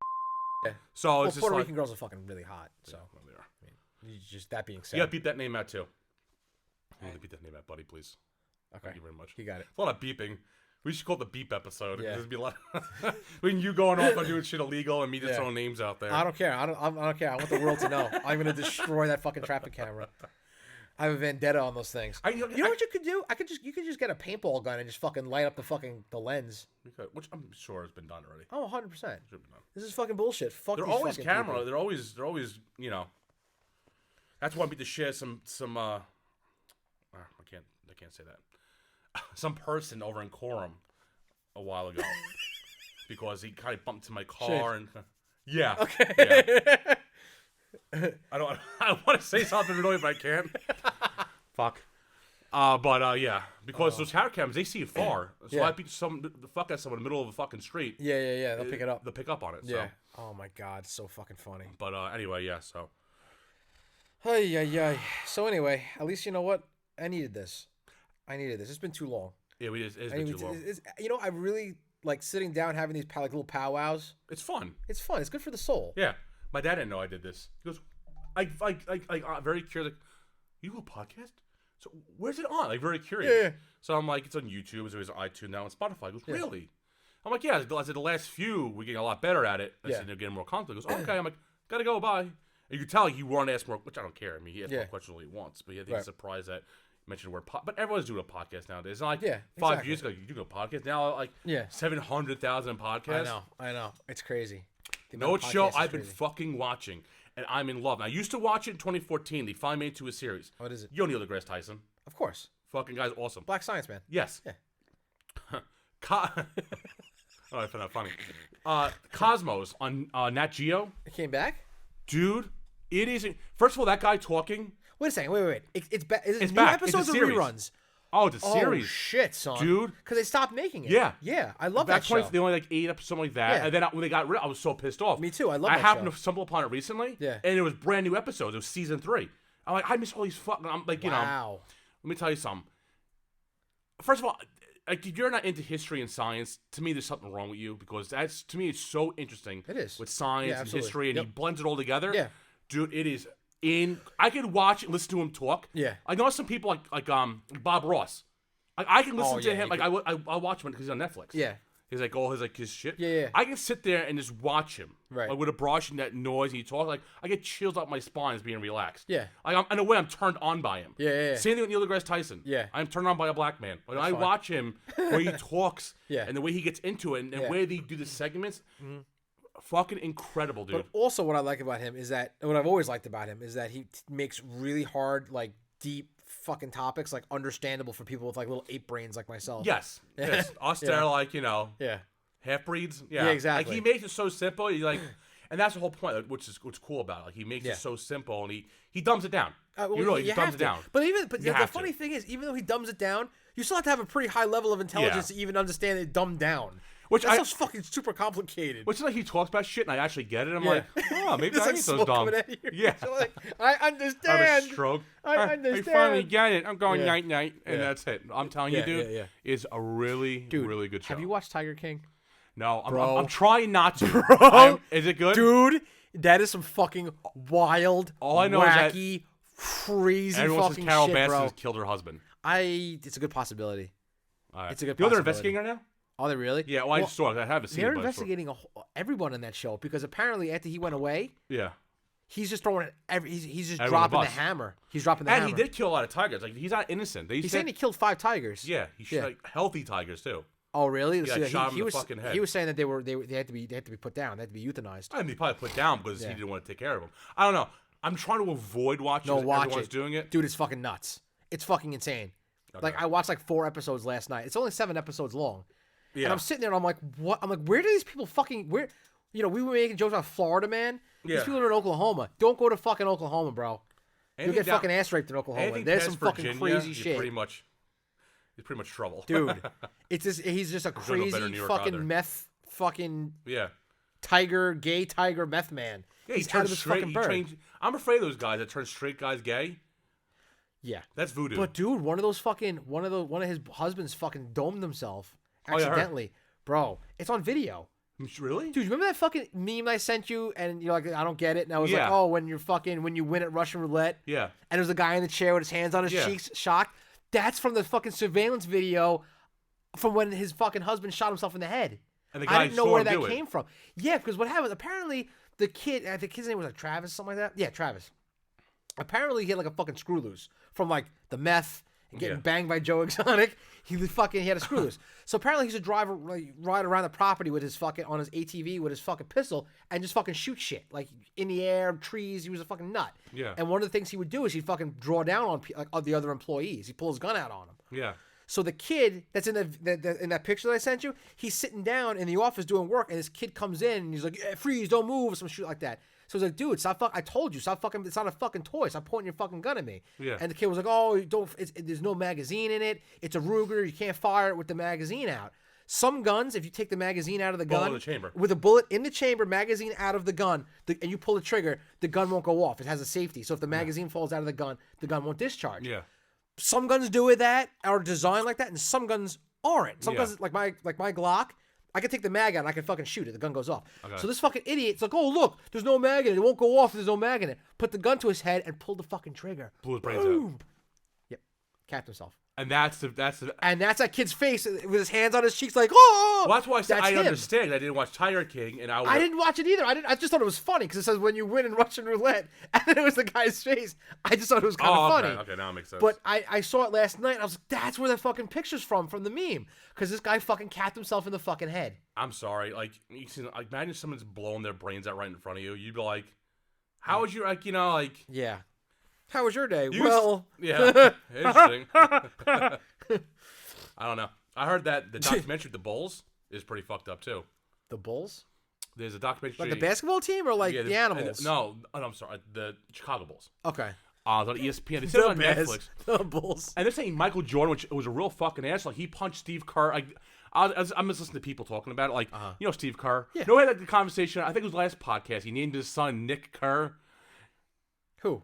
Yeah. So Well, it's just Puerto like, Rican girls are fucking really hot. So, well, they are. just that being said. You gotta beat that name out too. You gotta beat that name out, buddy, please. Okay. Thank you very much. You got it. It's a lot of beeping. We should call it the beep episode. Yeah. There's be a lot. When you going off and doing shit illegal and me just Yeah. throwing names out there. I don't care. I don't care. I want the world to know. I'm gonna destroy that fucking traffic camera. I have a vendetta on those things. You know what you could do? You could just get a paintball gun and just fucking light up the lens. Which I'm sure has been done already. Oh, 100%. Should have been done. This is fucking bullshit. Fuck They're these always fucking camera. people. They're always That's why I need to share some. I can't say that. some person over in Coram a while ago because he kind of bumped into my car and yeah. Okay. Yeah. I want to say something annoying, but I can't. Fuck. But yeah, because those tower cams, they see you far. So Yeah. I beat the fuck out someone in the middle of a fucking street. Yeah. They'll pick it up. They'll pick up on it. Yeah. So. Oh my god, so fucking funny. But anyway, yeah. So. Ay. So anyway, at least you know what? I needed this. It's been too long. Yeah, it's been too long. You know, I really like sitting down having these like little powwows. It's fun. It's fun. It's good for the soul. Yeah. My dad didn't know I did this. He goes, I'm very curious. Like, you do a podcast? So where's it on? Like, very curious. Yeah. So I'm like, it's on YouTube. It's always on iTunes now and Spotify. He goes, really? I'm like, yeah. I said, the last few, we're getting a lot better at it. I said, they're getting more confident. He goes, okay. I'm like, gotta go, bye. And you can tell he wanted to ask more, which I don't care. I mean, he asked more questions all he wants. But I think he's surprised that you mentioned the word but everyone's doing a podcast nowadays. It's not like 5 years ago, you do a podcast. Now, like, 700,000 podcasts. I know. It's crazy. No show I've been fucking watching, and I'm in love. And I used to watch it in 2014. They finally made it to a series. What is it? You know Neil deGrasse Tyson. Of course. Fucking guy's awesome. Black Science Man. Yes. Yeah. Oh, I found that funny. Cosmos on Nat Geo. It came back? Dude, it is. First of all, that guy talking. Wait a second. Wait. It's back. Is it It's new back. episodes It's a or series. reruns? Oh, it's a series. Oh, shit, son. Dude. Because they stopped making it. Yeah. Yeah. I love that show. They only like 8 episodes, something like that. Yeah. And then when they got rid of it, I was so pissed off. Me too. I love I that happened show. to stumble upon it recently. Yeah. And it was brand new episodes. It was season 3. I'm like, I miss all these fucking. I'm like, you know. Wow. Let me tell you something. First of all, like, if you're not into history and science, to me, there's something wrong with you because that's, to me, it's so interesting. It is. With science and absolutely. history, and he blends it all together. Yeah. Dude, it is I could watch and listen to him talk. Yeah. I know some people like Bob Ross. I can listen to yeah, him. Like, I watch him because he's on Netflix. Yeah. He's like all his shit. Yeah. I can sit there and just watch him. Right. Like with a brush and that noise and he talks. Like I get chills up my spine as being relaxed. Yeah. Like in a way, I'm turned on by him. Yeah. Same thing with Neil deGrasse Tyson. Yeah. I'm turned on by a black man. When I watch him, where he talks, Yeah. and the way he gets into it, and the way they do the segments, fucking incredible, dude. But also, what I like about him is that what I've always liked about him is that he makes really hard, like deep fucking topics like understandable for people with like little ape brains like myself. Yes. Us that are like, you know, Yeah. half breeds. Yeah. Yeah, exactly. Like he makes it so simple. You like, and that's the whole point, like, which is what's cool about it. Like he makes Yeah. it so simple, and he dumbs it down. Well, you really you dumbs have it to. down. But the have funny to. thing is, even though he dumbs it down, you still have to have a pretty high level of intelligence to even understand it dumbed down. Which That's so fucking super complicated. Which is like he talks about shit, and I actually get it. I'm Yeah. like, oh, maybe It's I like ain't so smoke dumb. coming out of your Yeah. ears. You're like, I I understand. have a stroke. I understand. I finally get it. I'm going Yeah. night night, and Yeah. that's it. I'm telling Yeah, you, dude, yeah. is a really, really good show. Have you watched Tiger King? No, Bro. I'm trying not to. Is it good? Dude, that is some fucking wild, All I know is that wacky, crazy everyone says fucking Carol shit, Baskin bro. has killed her husband. It's a good possibility. All right. It's a good You know they're possibility. investigating her now? Are they really? Yeah, well, I just saw it. I haven't seen They're it. But I saw it. investigating everyone in that show because apparently after he went away, Yeah. he's just throwing it. He's just Everyone dropping the bust. hammer. He's dropping the And hammer. he did kill a lot of tigers. Like he's not innocent. They He's said, saying he killed 5 tigers. yeah, he shot like, healthy tigers too. Oh, really? Yeah, shot him in the was fucking head. he was saying that they had to be put down. They had to be euthanized. I mean, he probably put down because Yeah. he didn't want to take care of them. I don't know. I'm trying to avoid watching. No, because watch everyone's it, doing it. dude. It's fucking nuts. It's fucking insane. Like I watched like 4 episodes last night. It's only 7 episodes long. Yeah. And I'm sitting there and I'm like, what? I'm like, where do these people fucking where? You know, we were making jokes about Florida, man. Yeah. These people are in Oklahoma. Don't go to fucking Oklahoma, bro. You'll Anything get down- fucking ass raped in Oklahoma. anything There's past some fucking Virginia, crazy you're shit. Pretty much trouble, Dude, it's just he's just a There's no better crazy New York fucking either. meth fucking yeah. gay tiger meth man. Yeah, he's he out of turns his straight. fucking bird. I'm afraid of those guys that turn straight guys gay. Yeah. That's voodoo. But dude, one of his husbands fucking domed himself Oh, yeah, I heard. accidentally. Bro, it's on video. Really? Dude, remember that fucking meme I sent you and you're like, I don't get it? And I was Yeah. like, oh, when you win at Russian roulette. Yeah. And there was a guy in the chair with his hands on his Yeah. cheeks, shocked. That's from the fucking surveillance video from when his fucking husband shot himself in the head. And the guy I didn't know saw where him that do it. came from. Yeah, because what happened, apparently the kid's name was like Travis, something like that. Yeah, Travis. Apparently he had like a fucking screw loose from like the meth and getting Yeah. banged by Joe Exotic. He had a screw loose. So apparently he's a driver, like, ride around the property with his fucking on his ATV with his fucking pistol and just fucking shoot shit like in the air, trees. He was a fucking nut. Yeah. And one of the things he would do is he'd fucking draw down on like the other employees. He'd pull his gun out on them. Yeah. So the kid that's in in that picture that I sent you, he's sitting down in the office doing work, and this kid comes in and he's like, freeze, don't move, or some shit like that. So he's like, dude, stop I told you, stop fucking. It's not a fucking toy. Stop pointing your fucking gun at me. Yeah. And the kid was like, oh, there's no magazine in it. It's a Ruger. You can't fire it with the magazine out. Some guns, if you take the magazine out of the gun, in the chamber. with a bullet in the chamber, magazine out of the gun, and you pull the trigger, the gun won't go off. It has a safety. So if the magazine falls out of the gun won't discharge. Yeah. Some guns do it that are designed like that, and some guns aren't. Some Yeah. guns, like my Glock, I can take the mag out and I can fucking shoot it. The gun goes off. Okay. So this fucking idiot's like, oh look, there's no mag in it. It won't go off if there's no mag in it. Put the gun to his head and pull the fucking trigger. Blew his brains out. Boom. Yep. Capped himself. And that's the. And that's that kid's face with his hands on his cheeks, like, oh. Well, that's why I said That's I him. understand. I didn't watch Tiger King, and I didn't watch it either. I just thought it was funny because it says when you win in Russian roulette, and then it was the guy's face. I just thought it was kind of funny. Okay, now it makes sense. But I saw it last night, and I was like, that's where the fucking picture's from the meme. Because this guy fucking capped himself in the fucking head. I'm sorry. Like, you see, like, imagine someone's blowing their brains out right in front of you. You'd be like, how was your, like, you know, like... Yeah. How was your day? You Well... Yeah. Interesting. I don't know. I heard that the documentary, The Bulls, is pretty fucked up, too. The Bulls? There's a documentary... Like the basketball team or like Yeah, the animals? No, I'm sorry. The Chicago Bulls. Okay. It's on ESPN. They said it on Bears. Netflix. The Bulls. And they're saying Michael Jordan, which was a real fucking asshole. He punched Steve Kerr. I'm just listening to people talking about it. Like, you know Steve Kerr? Yeah. No, we had like, the conversation. I think it was last podcast. He named his son Nick Kerr. Who?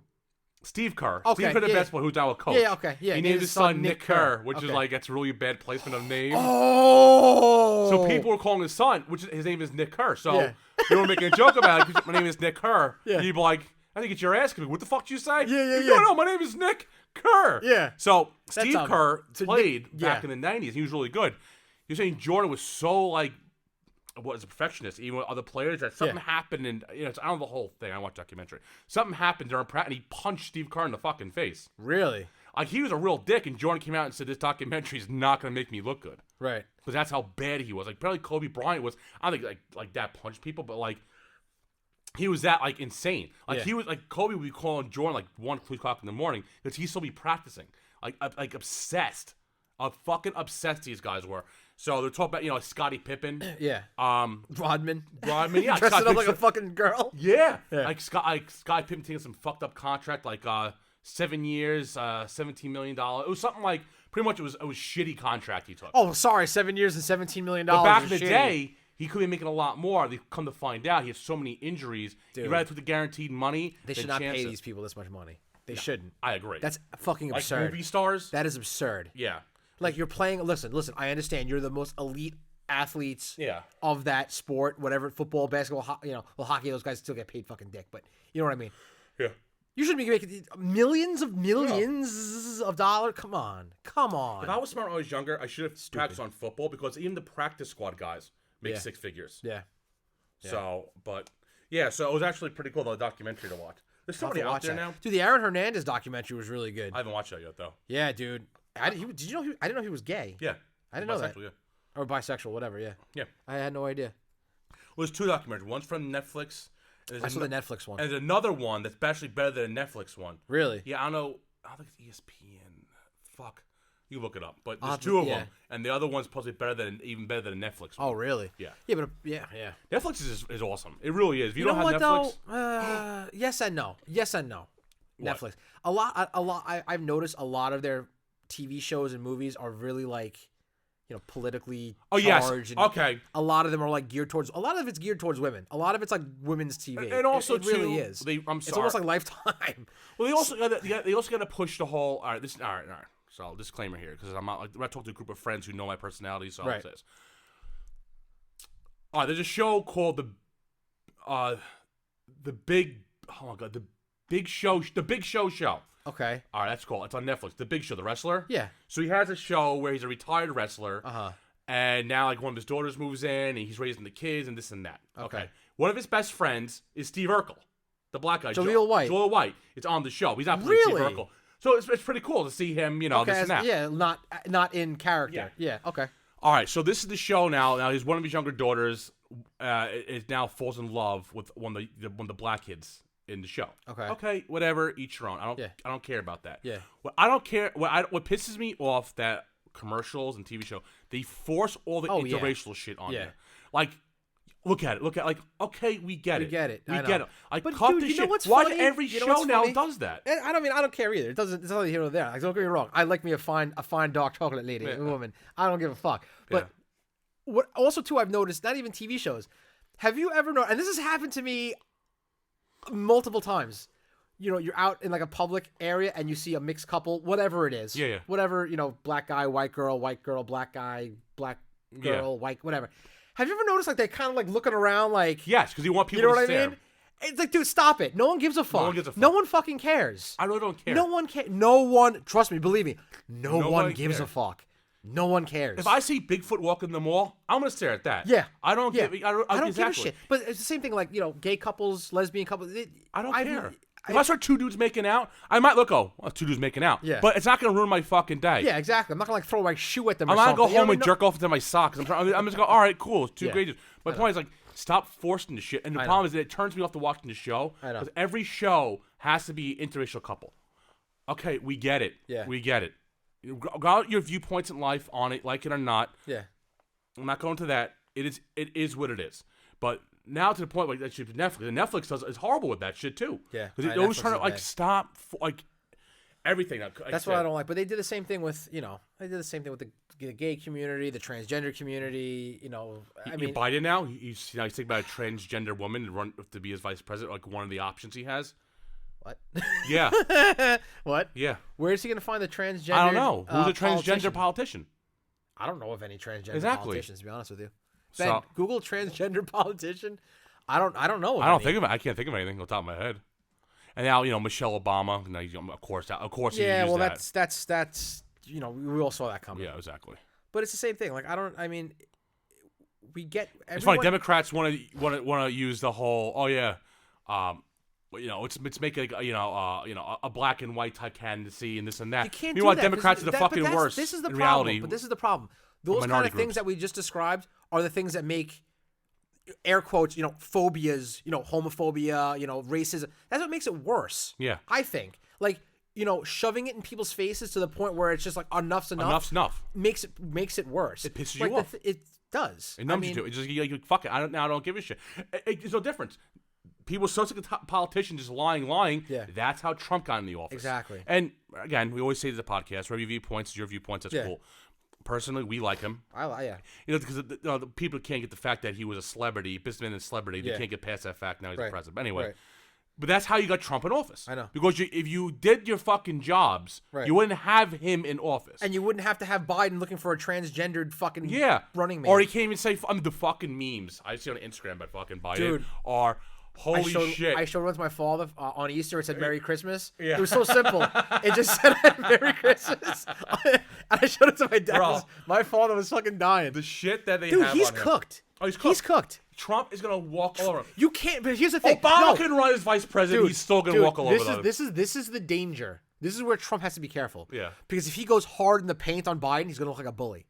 Steve Kerr. Okay, Steve Kerr, the yeah. basketball, who's now a coach. Yeah, okay, yeah. He named his son Nick Kerr, which is like, that's really a bad placement of name. Oh! So people were calling his son, which his name is Nick Kerr. So Yeah. they were making a joke about it because my name is Nick Kerr. Yeah. And you'd be like, I think it's your ass. What the fuck did you say? Yeah. No, my name is Nick Kerr. Yeah. So That's Steve Kerr so played Nick- back yeah. in the 90s. He was really good. You're saying Jordan was so, like, what is a perfectionist, even with other players, that something happened, and, you know, I don't know the whole thing. I watched documentary. Something happened during practice, and he punched Steve Kerr in the fucking face. Really? Like, he was a real dick, and Jordan came out and said, this documentary is not going to make me look good. Right. Because that's how bad he was. Like, probably Kobe Bryant was, I don't think, like that punched people, but, like, he was that, like, insane. Like, he was, like, Kobe would be calling Jordan, like, 1, 2 o'clock in the morning, because he'd still be practicing. Like obsessed. Fucking obsessed these guys were. So they're talking about, you know, like Scottie Pippen. Yeah. Rodman. Rodman, yeah. Dressing Scott up like a Pippen. fucking girl. Yeah. Yeah. Like Scottie Pippen taking some fucked up contract, like 7 years, $17 million. It was something like, pretty much it was shitty contract he took. Oh, sorry. 7 years and $17 million. But back in is the shitty. day, he could be making a lot more. They come to find out he had so many injuries. Dude. He'd rather took the guaranteed money. They should than not pay chances. these people this much money. They shouldn't. I agree. That's fucking like absurd. movie stars. That is absurd. Yeah. Like you're playing. Listen. I understand you're the most elite athletes. Yeah. Of that sport, whatever, football, basketball, hockey. Those guys still get paid fucking dick, but you know what I mean. Yeah. You shouldn't be making millions of dollars. Come on. If I was smart when I was younger, I should have practiced on football because even the practice squad guys make Yeah. 6 figures. Yeah. So, but yeah, so it was actually pretty cool, the documentary to watch. There's I'll have to somebody out watch there that. now. Dude, the Aaron Hernandez documentary was really good. I haven't watched that yet, though. Yeah, dude. Did you know? I didn't know he was gay. Yeah. I didn't know that. Bisexual, yeah. Or bisexual, whatever. Yeah. Yeah. I had no idea. Well, there's 2 documentaries. One's from Netflix. And I saw the Netflix one. And there's another one that's actually better than the Netflix one. Really? Yeah, I don't know. I don't think it's ESPN. Fuck. You look it up. But I'll there's have to- 2 of yeah. them. And the other one's supposed to be even better than the Netflix one. Oh, really? Yeah. Yeah, but yeah. Netflix is awesome. It really is. If you, You don't know have what Netflix. though? Yes and no. Yes and no. What? Netflix. A lot. I've noticed a lot of their TV shows and movies are really like, politically Oh, yes. charged. And Okay. A lot of them are like geared towards. A lot of it's geared towards women. A lot of it's like women's TV. And also, it really too, is. I'm It's sorry. almost like Lifetime. Well, they also got to push the whole. All right. So disclaimer here, because I'm not like I talk to a group of friends who know my personality, so I'll Right. say this. All right, there's a show called the Big Show Show. Okay. All right, that's cool. It's on Netflix. The Big Show, the wrestler. Yeah. So he has a show where he's a retired wrestler. Uh-huh. And now, like, one of his daughters moves in, and he's raising the kids, and this and that. Okay. One of his best friends is Steve Urkel, the black guy. Jaleel White. Jaleel White. It's on the show. He's not playing Really? Steve Urkel. So it's pretty cool to see him, this and that. Yeah, not in character. Yeah. Okay. All right, so this is the show now. Now, he's one of his younger daughters is now falls in love with one of the black kids in the show. Okay, whatever. Each your own. I don't care about that. Yeah. What I don't care. What pisses me off that commercials and TV show, they force all the yeah. interracial shit on Yeah. you. Like, look at it. Like, okay, we get it. We get it. We I know. get it. Like, But, cut dude, this you know shit. what's Why funny? every You know show what's now funny? does that? And I don't care either. It's not here or there. Like, don't get me wrong. I like me a fine dark chocolate lady, a woman. I don't give a fuck. But what also too I've noticed, not even TV shows. Have you ever noticed? And this has happened to me multiple times. You know, you're out in like a public area and you see a mixed couple, whatever it is. Yeah. Whatever, black guy, white girl, black guy, black girl, white, whatever. Have you ever noticed like they kind of like looking around like Yes, because you want people you know to what stare. I mean? It's like, dude, stop it. No one gives a fuck. No one gives a fuck. No one fucking cares. I really don't care. No one cares. No one, trust me, believe me, no one one gives a cares. fuck. No one cares. If I see Bigfoot walking the mall, I'm gonna stare at that. Yeah. I don't Yeah. give. I don't give a exactly. shit. But it's the same thing like, gay couples, lesbian couples. I don't care. If I start two dudes making out, I might look, well, two dudes making out. Yeah. But it's not going to ruin my fucking day. Yeah, exactly. I'm not going to like throw my shoe at them I'm or not something. going to go home You and know jerk off into my socks. I'm just going, all right, cool. It's two Yeah. great dudes. My point is, like, stop forcing the shit. And the problem is that it turns me off to watching the show. I know. Because every show has to be interracial couple. Okay, we get it. Yeah. We get it. Go out your viewpoints in life on it, like it or not. Yeah. I'm not going to that. It is what it is. But now to the point like that should be Netflix. And Netflix is horrible with that shit too. Yeah. Because Right, they always Netflix trying to is like bad. stop like everything. That's what I don't like. But they did the same thing with, they did the same thing with the gay community, the transgender community, I mean, Biden now, he's thinking about a transgender woman to run to be his vice president, like one of the options he has. what? Yeah. What? Yeah. Where is he going to find the transgender? I don't know. Who's a transgender politician? politician? I don't know of any transgender Exactly. politicians, to be honest with you. Ben, So- Google transgender politician. I don't know. Of I don't any. think of it. I can't think of anything off the top of my head. And now, Michelle Obama. Now, of course, he Yeah, used well, that. that's we all saw that coming. Yeah, exactly. But it's the same thing. Like we get. It's funny. Democrats want to use the whole. Oh yeah, it's making a black and white type candidacy and this and that. You can't Meanwhile, do that, 'cause Democrats are the fucking but worst. This is the in problem. reality. But this is the problem. Those kind minority of things groups. that we just described are the things that make air quotes, phobias, homophobia, racism. That's what makes it worse. Yeah. I think. Like, shoving it in people's faces to the point where it's just like enough's enough. Enough's enough. Makes it worse. It pisses Like you off. it does. It numbs you to it. It's just you fuck it. I don't give a shit. It's no difference. People are so sick of politicians just lying. Yeah. That's how Trump got in the office. Exactly. And again, we always say to the podcast, whatever your viewpoints is your viewpoints. That's Yeah. cool. Personally, we like him. Yeah. Because the people can't get the fact that he was a celebrity, businessman and celebrity. They Yeah. can't get past that fact. Now he's Right. the president. But anyway, Right. but that's how you got Trump in office. I know. Because if you did your fucking jobs, Right. you wouldn't have him in office. And you wouldn't have to have Biden looking for a transgendered fucking running mate. Or he can't even say the fucking memes I see on Instagram by fucking Biden Dude. are holy shit. I showed one to my father on Easter. It said Merry Christmas. Yeah. It was so simple. It just said Merry Christmas. And I showed it to my dad. Bro. My father was fucking dying. the shit that they Dude, have he's on him. cooked. Oh, he's cooked. He's cooked. Trump is gonna walk all over him. You can't. But here's the thing. Obama No. can run as vice president. Dude, He's still gonna walk all over them. This is the danger. This is where Trump has to be careful. Yeah. Because if he goes hard in the paint on Biden, he's gonna look like a bully.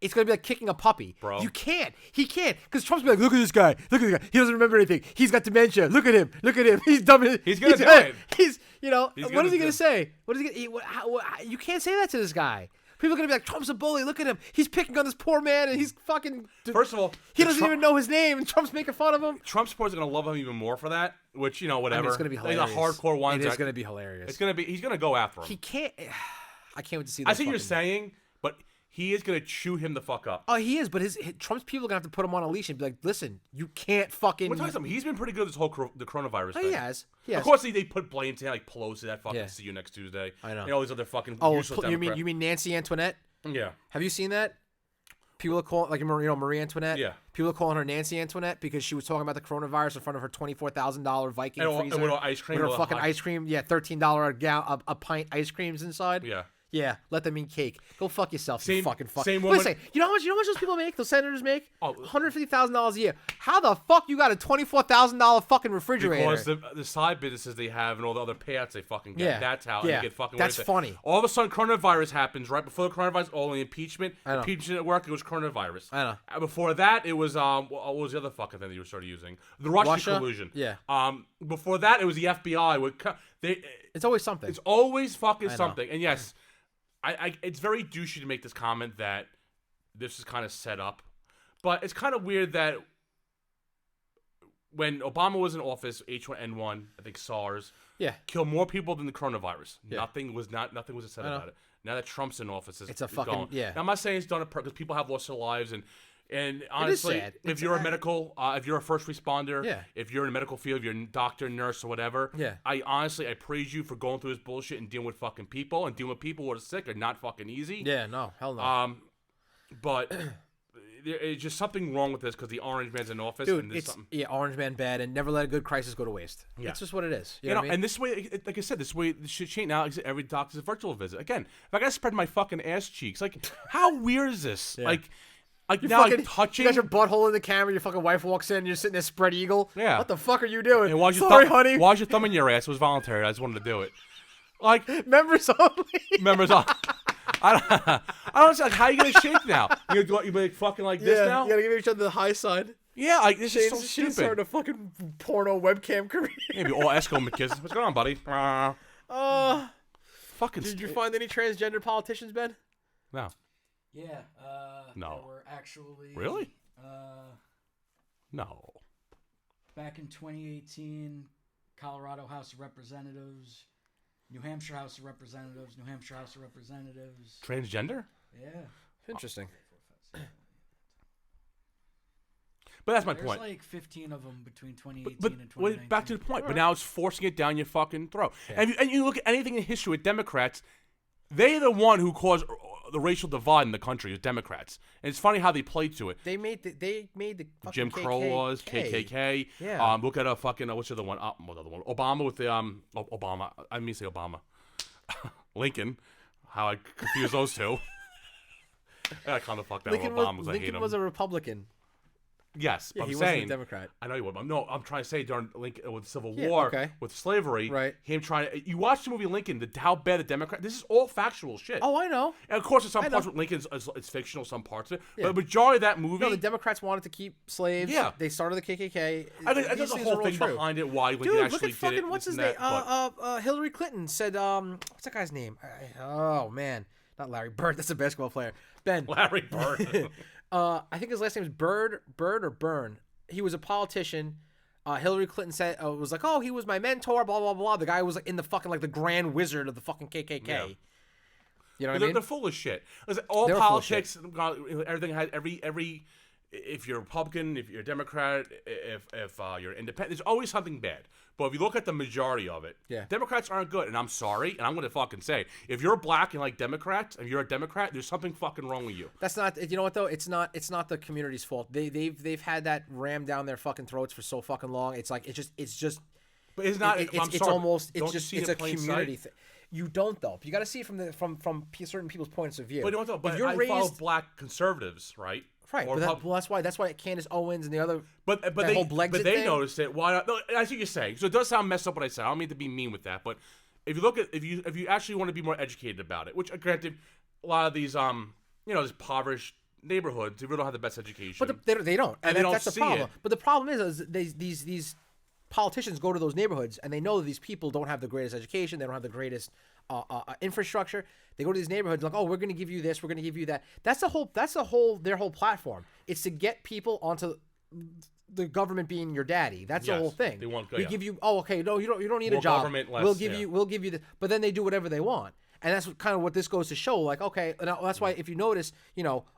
It's gonna be like kicking a puppy. Bro. You can't. He can't. Because Trump's gonna be like, look at this guy. Look at this guy. He doesn't remember anything. He's got dementia. Look at him. Look at him. He's dumb. He's gonna do it. He's He's what gonna is he do gonna it. say? What is he gonna? You can't say that to this guy. People are gonna be like, Trump's a bully. Look at him. He's picking on this poor man, and he's fucking. First of all, he doesn't even know his name, and Trump's making fun of him. Trump supporters are gonna love him even more for that. Which whatever. It's gonna be hilarious. Like the hardcore ones. It is gonna be hilarious. It's gonna be. He's gonna go after him. He can't. I can't wait to see. I This see what you're fucking- saying, but he is gonna chew him the fuck up. Oh, he is, but his Trump's people are gonna have to put him on a leash and be like, "Listen, you can't fucking." We're talking something. He's been pretty good this whole the coronavirus Oh, thing. he has. He has. Of course, they put blame to like Pelosi, that fucking Yeah. see you next Tuesday. I know. And all these other fucking Oh, useless you Democrats. mean Nancy Antoinette? Yeah. Have you seen that? People are calling Marie Antoinette. Yeah. People are calling her Nancy Antoinette because she was talking about the coronavirus in front of her $24,000 Viking And freezer with all ice cream, with her all fucking hot- ice cream. Yeah, $13 a pint ice creams inside. Yeah. Yeah, let them eat cake. Go fuck yourself, you Same- fucking fuck. same woman- Listen, you know how much those people make? Those senators make? Oh. $150,000 a year. How the fuck you got a $24,000 fucking refrigerator? Because the side businesses they have and all the other payouts they fucking get. Yeah. That's how Yeah. they get fucking That's away with it. funny. All of a sudden, coronavirus happens right before the coronavirus. All the impeachment. I know. Impeachment at work. It was coronavirus. I know. Before that, it was what was the other fucking thing that you started using? The Russian Russia? collusion. Yeah. Before that, it was the FBI. It's It's always something. always fucking know. something. And yes, it's very douchey to make this comment that this is kind of set up, but it's kind of weird that when Obama was in office, H1N1, I think SARS, killed more people than the coronavirus. Yeah. Nothing was said about it. Now that Trump's in office, it's a fucking going. Now, I'm not saying it's done it because people have lost their lives, and honestly, if you're a medical, if you're a first responder, if you're in a medical field, if you're a doctor, nurse, or whatever, I praise you for going through this bullshit and dealing with fucking people and dealing with people who are sick are not fucking easy. Yeah, no, hell no. But there's just something wrong with this because the orange man's in office. Dude, and it's something. orange man bad, and never let a good crisis go to waste. Yeah. That's just what it is. You know what I mean? And this way, like I said, this way should change now. Every doctor's a virtual visit. Again, if I gotta spread my fucking ass cheeks, like how weird is this? Yeah. Like you now, fucking, like touching. You got your butthole in the camera. Your fucking wife walks in. And you're sitting there spread eagle. Yeah. What the fuck are you doing? And Sorry, honey. Why's your thumb in your ass? It was voluntary. I just wanted to do it. Like members only. Members only. I don't like how you gonna shake now. You be like fucking like this now. You gotta give each other the high side. Yeah, like this is so She's stupid. starting a fucking porno webcam career. Maybe all Esco McKiss. What's going on, buddy? Fucking. Did you find any transgender politicians, Ben? No. Yeah. No. There were actually. Really? No. Back in 2018, Colorado House of Representatives, New Hampshire House of Representatives, New Hampshire House of Representatives. Transgender? Yeah. Interesting. But that's my There's point. like 15 of them between 2018 but and 2019. back to the point. But now it's forcing it down your fucking throat. Yeah. And you look at anything in history with Democrats, they're the one who caused the racial divide in the country is Democrats. And it's funny how they played to it. They made the fucking Jim Crow laws, KKK. Yeah. Look at a fucking what's the other one? What other one? Obama with the Obama. I mean to say Obama. Lincoln. How I confuse those two. I kind of fucked that Lincoln with Obama because I hate him. Lincoln was a Republican. Yes, yeah, I'm he saying wasn't a Democrat. I know you would. No, I'm trying to say during Lincoln with the Civil War, with slavery, right? Him trying to. You watch the movie Lincoln. How bad the Democrat. This is all factual shit. Oh, I know. And of course, in some parts, Lincoln's it's fictional. Some parts of it, but the majority of that movie. No, the Democrats wanted to keep slaves. Yeah, they started the KKK. I think there's a whole thing behind it. Why Lincoln actually look at fucking, did it. What's his name? Hillary Clinton said. What's that guy's name? Oh man, not Larry Bird. That's a basketball player. Ben. Larry Bird. I think his last name is Bird or Byrne. He was a politician. Hillary Clinton said was like, "Oh, he was my mentor." Blah blah blah. The guy was like in the fucking like the Grand Wizard of the fucking KKK. Yeah. You know what I mean? They're full of shit. Listen, all politics, everything has every. If you're a Republican, if you're a Democrat, if you're independent, there's always something bad. But if you look at the majority of it, Democrats aren't good. And I'm sorry, and I'm going to fucking say, if you're black and like Democrats, and you're a Democrat, there's something fucking wrong with you. That's not. You know what though? It's not the community's fault. They've had that rammed down their fucking throats for so fucking long. It's like it's just. But it's not. It's almost. It's a community thing. You don't though. You got to see it from certain people's points of view. But you know what though? But I follow black conservatives, right? Right, but that's why Candace Owens and the other they noticed it. Why not? No, I see what you're saying. So it does sound messed up what I said. I don't mean to be mean with that, but if you look at if you actually want to be more educated about it, which granted, a lot of these these impoverished neighborhoods, they really don't have the best education. But they don't, and that's the problem. But the problem is these politicians go to those neighborhoods and they know that these people don't have the greatest education, they don't have the greatest infrastructure. They go to these neighborhoods like, oh, we're going to give you this, we're going to give you that. That's their whole platform. It's to get people onto the government being your daddy. That's the whole thing. They want give you. Oh, okay, no, you don't need a job. We'll give you the. But then they do whatever they want. And that's what this goes to show. Like, okay, that's why if you notice,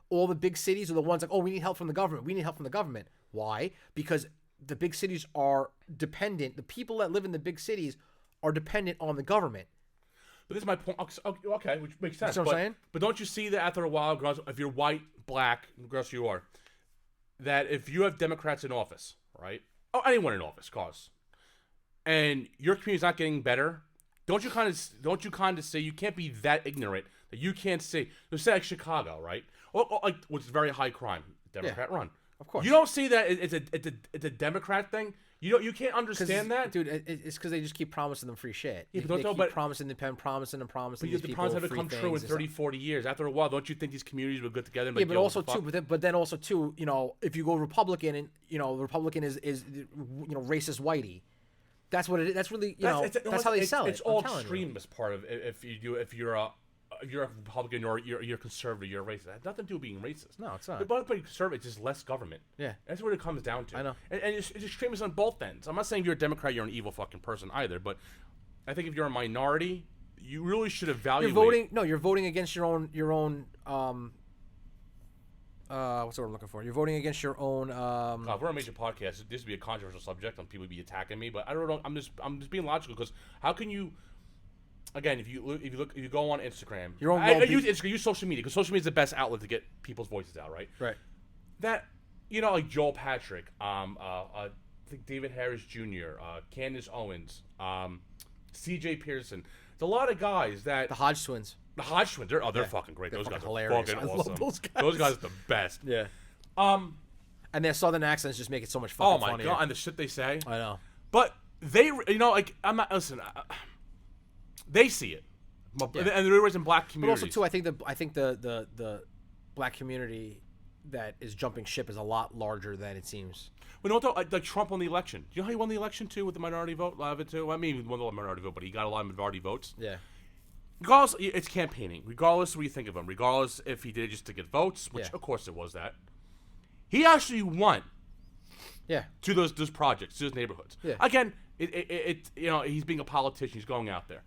all the big cities are the ones like, oh, we need help from the government. We need help from the government. Why? Because the big cities are dependent. The people that live in the big cities are dependent on the government. But this is my point. Okay, which makes sense. That's what I'm saying. But don't you see that after a while, if you're white, black, regardless you are, that if you have Democrats in office, right? Oh, anyone in office, cause, and your community's not getting better, don't you kind of say you can't be that ignorant that you can't say. Let's say like Chicago, right? Or like which is very high crime, Democrat run. Of course. You don't see that it's a Democrat thing. You can't understand that, dude. It's because they just keep promising them free shit. Yeah, they keep promising them, promising. But the promises haven't come true in 30, 40 years. After a while, don't you think these communities would get together? And but also too, but then also too, if you go Republican and the Republican is racist whitey, that's what it is. That's really that's how they sell it. It's all extreme as part of if you're a if you're a Republican or you're conservative, you're a racist. It has nothing to do with being racist. No, it's not. But being conservative is just less government. Yeah. That's what it comes down to. I know. And it's extremist on both ends. I'm not saying if you're a Democrat, you're an evil fucking person either. But I think if you're a minority, you really should evaluate. You're voting against your own. What's the word I'm looking for? You're voting against your own. God, if we're a major podcast, this would be a controversial subject, and people would be attacking me. But I don't know. I'm just being logical because how can you? Again, if you go on Instagram, I use Instagram, use social media because social media is the best outlet to get people's voices out, right? Right. That like Joel Patrick, I think David Harris Jr., Candace Owens, C.J. Pearson. There's a lot of guys that the Hodge twins. The Hodge twins, they're fucking great. Those guys are hilarious. fucking I awesome. love those guys. Those guys are the best. Yeah. And their southern accents just make it so much fucking funnier. God, and the shit they say. I know. But they, I'm not. Listen, they see it, and there is in black communities. But also too, I think the black community that is jumping ship is a lot larger than it seems. But you know what, like Trump won the election. Do you know how he won the election too with the minority vote? A lot of it too. I mean, he won the minority vote, but he got a lot of minority votes. Yeah. Regardless, it's campaigning. Regardless of what you think of him. Regardless if he did it just to get votes, which of course it was that. He actually won. Yeah. To those projects, to those neighborhoods. Yeah. Again, he's being a politician. He's going out there.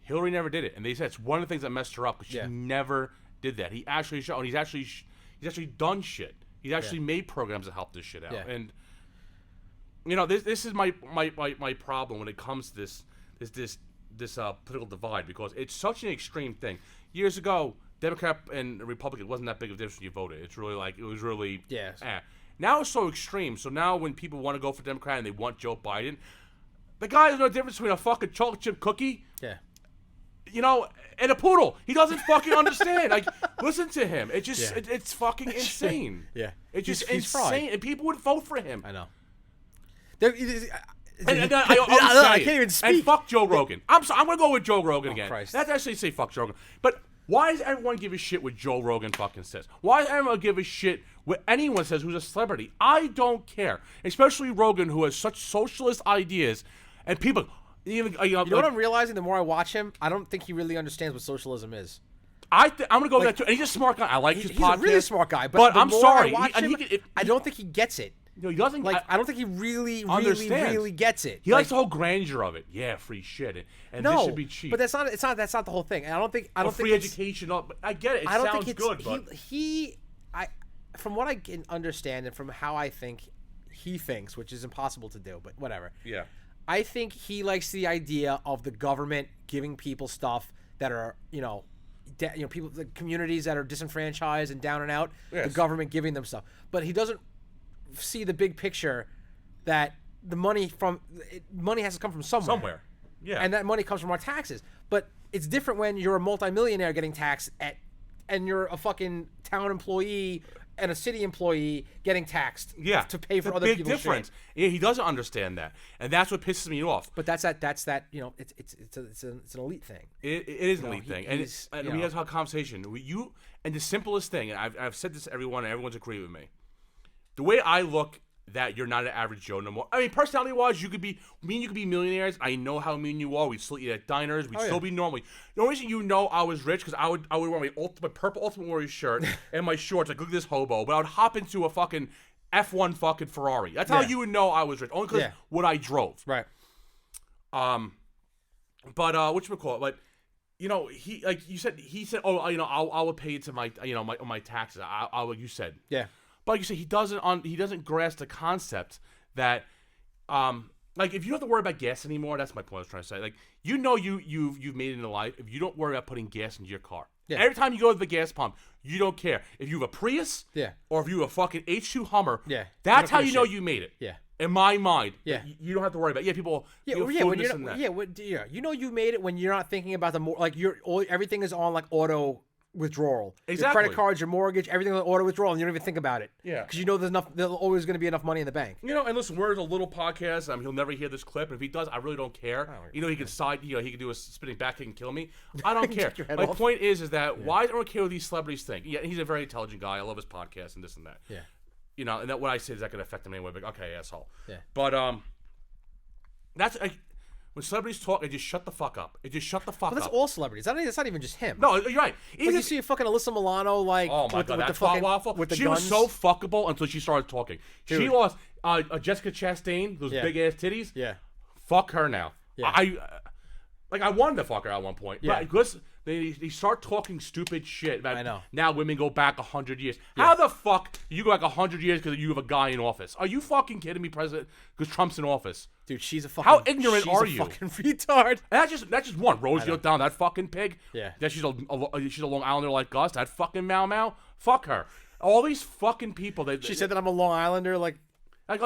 Hillary never did it, and they said it's one of the things that messed her up because she never did that. He actually showed, and he's actually done shit. He's actually made programs that help this shit out. Yeah. And this is my problem when it comes to this political divide because it's such an extreme thing. Years ago, Democrat and Republican wasn't that big of a difference when you voted. It's really now it's so extreme. So now when people want to go for Democrat and they want Joe Biden, the guy has no difference between a fucking chocolate chip cookie. Yeah. And a poodle. He doesn't fucking understand. Like, listen to him. It just, it's fucking insane. Yeah. It's just he's insane. fried. And people would vote for him. I know. I can't even speak. And fuck Joe Rogan. I'm going to go with Joe Rogan again. Christ. That's actually say fuck Joe Rogan. But why does everyone give a shit what Joe Rogan fucking says? Why does everyone give a shit what anyone says who's a celebrity? I don't care. Especially Rogan, who has such socialist ideas. And people... You know what I'm realizing? The more I watch him, I don't think he really understands what socialism is. I'm going to go with that too. And he's a smart guy. I like his podcast. He's a really smart guy. But I'm sorry. I don't think he gets it. He doesn't. I don't think he really gets it. He likes the whole grandeur of it. Yeah, free shit. And this should be cheap. But that's not the whole thing. And I don't think free education. I get it. It sounds good. But from what I can understand and from how I think he thinks, which is impossible to do, but whatever. Yeah. I think he likes the idea of the government giving people stuff that are, people, the communities that are disenfranchised and down and out. Yes. The government giving them stuff, but he doesn't see the big picture that the money has to come from somewhere. Yeah. And that money comes from our taxes. But it's different when you're a multimillionaire getting taxed and you're a fucking town employee and a city employee getting taxed to pay for other people's shit. Yeah, he doesn't understand that, and that's what pisses me off. But that's it's an elite thing. It is an elite thing, and we have a conversation. And the simplest thing, and I've said this to everyone, and everyone's agreed with me. The way I look, that you're not an average Joe no more. I mean, personality-wise, you could be millionaires. I know how mean you are. We'd still eat at diners. We'd still be normal. The only reason I was rich because I would wear my purple Ultimate Warrior shirt and my shorts. Like, look at this hobo. But I would hop into a fucking F1 fucking Ferrari. That's how you would know I was rich. Only because what I drove. Right. But whatchamacallit? But he said, oh, I will pay it to my my taxes. You said. Yeah. But like you say, he doesn't grasp the concept that, like, if you don't have to worry about gas anymore, that's my point I was trying to say. Like, you've made it in life if you don't worry about putting gas into your car. Yeah. Every time you go to the gas pump, you don't care. If you have a Prius, or if you have a fucking H2 Hummer, that's how you know you made it. Yeah. In my mind, yeah, you don't have to worry about. People, when you know you made it when you're not thinking about everything is on like auto withdrawal. Exactly. Your credit cards, your mortgage, everything on auto withdrawal, and you don't even think about it. Yeah. Because there's always going to be enough money in the bank. And listen, we're a little podcast. He'll never hear this clip, and if he does, I really don't care. He could he could do a spinning back kick and kill me. I don't care. My point is that why I don't care what these celebrities think. Yeah, he's a very intelligent guy. I love his podcast and this and that. Yeah. And that what I say is that going to affect him anyway. But okay, asshole. Yeah. But that's like, when celebrities talk, it just shut the fuck up. It just shut the fuck But that's up. all celebrities. That's not even just him. No, you're right. Like you see fucking Alyssa Milano, like, oh my with, god, with that the fucking waffle. with the She guns. was so fuckable until she started talking. Dude. She lost Jessica Chastain, those Yeah. big ass titties. Yeah. Fuck her now. Yeah. I wanted to fuck her at one point. Yeah. But because they start talking stupid shit. About I know. Now women go back 100 years. How the fuck do you go back 100 years because you have a guy in office? Are you fucking kidding me, President? Because Trump's in office. Dude, she's a fucking. How ignorant she's are a you? Fucking retard. And that's just one. Rosie O'Donnell, that fucking pig. Yeah. That she's a Long Islander like us. That fucking Mau Mau. Fuck her. All these fucking people. She said that I'm a Long Islander, like. I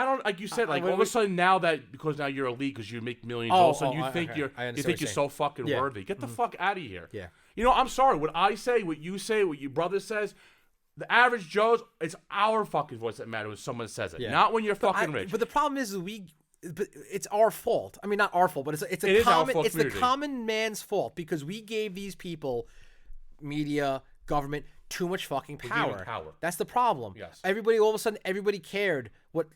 don't like you said all of a sudden now that because now you're elite because you make millions all of a sudden you think okay. you're I you understand think what you're so fucking Yeah. worthy. Get the fuck out of here. Yeah. You know, I'm sorry. What I say, what you say, what your brother says, the average Joe's, it's our fucking voice that matters when someone says it. Yeah. Not when you're fucking rich. But the problem is but it's our fault. I mean, not our fault, but It is our fault, it's the community. common man's fault because we gave these people, media, government, too much fucking gave them power. power. That's the problem. Yes. All of a sudden, everybody cared what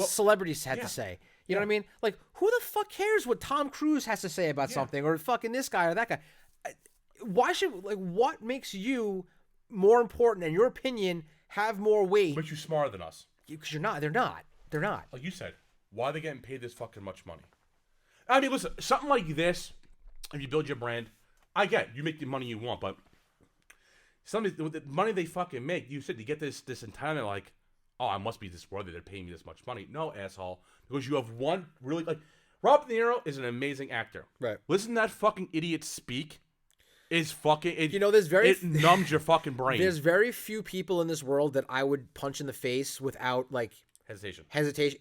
celebrities had to say. You know what I mean? Like, who the fuck cares what Tom Cruise has to say about something or fucking this guy or that guy? What makes you more important and your opinion have more weight? But you're smarter than us. Because you're not. They're not. They're not. Like you said, why are they getting paid this fucking much money? I mean, listen, something like this, if you build your brand, I get you make the money you want, but the money they fucking make, you said you get this entitlement like, oh, I must be this worthy. They're paying me this much money. No, asshole, because you have one really like Robert De Niro is an amazing actor. Right. Listen to that fucking idiot speak. Is fucking it, it numbs your fucking brain. There's very few people in this world that I would punch in the face without like hesitation.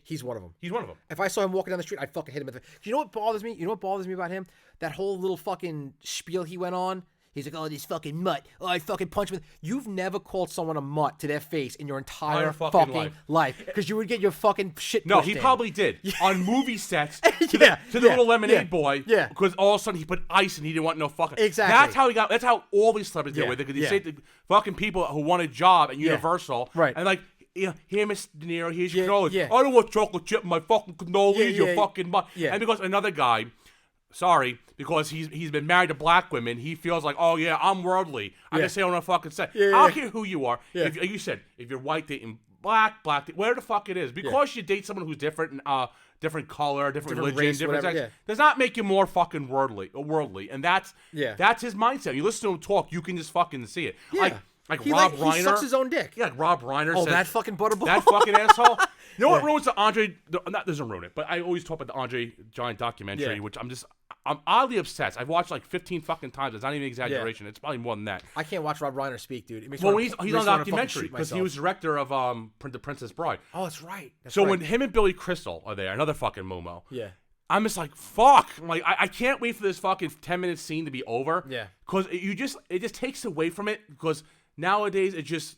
He's one of them. He's one of them. If I saw him walking down the street, I'd fucking hit him in the face. You know what bothers me? You know what bothers me about him? That whole little fucking spiel he went on. He's like, oh, this fucking mutt. Oh, I fucking punch him. You've never called someone a mutt to their face in your entire fucking life. Because you would get your fucking shit No, pushed he in. probably did. On movie sets to Yeah, the little lemonade boy. Yeah. Because all of a sudden he put ice and he didn't want no fucking. Exactly. That's how all these celebrities get with it. Because you say to fucking people who want a job at Universal. Right. And like, here, Mr. De Niro, here's your cannolis. yeah. I don't want chocolate chip in my fucking cannolis, you fucking mutt. Yeah. And because another guy. Sorry, because he's been married to black women, he feels like, oh yeah, I'm worldly. I can say what I fucking say. I don't care who you are. Yeah. If you said if you're white dating black, whatever the fuck it is, because you date someone who's different, different color, different religion, race, different whatever, sex, does not make you more fucking worldly, and that's his mindset. You listen to him talk, you can just fucking see it. Yeah. Like he Rob Reiner. He sucks his own dick. Yeah, like Rob Reiner. Oh, says, that fucking butterball. That fucking asshole. You know what ruins the Andre? That doesn't ruin it, but I always talk about the Andre Giant documentary, which I'm oddly obsessed. I've watched like 15 fucking times. It's not even an exaggeration. It's probably more than that. I can't watch Rob Reiner speak, dude. It makes Well, me he's wanna- on makes me wanna documentary fucking because shoot he was myself. director of The Princess Bride. Oh, that's right. So when him and Billy Crystal are there, another fucking Momo. Yeah. I'm just like, fuck. I'm like, I can't wait for this fucking 10-minute scene to be over. Yeah. Because it just takes away from it. Because nowadays it just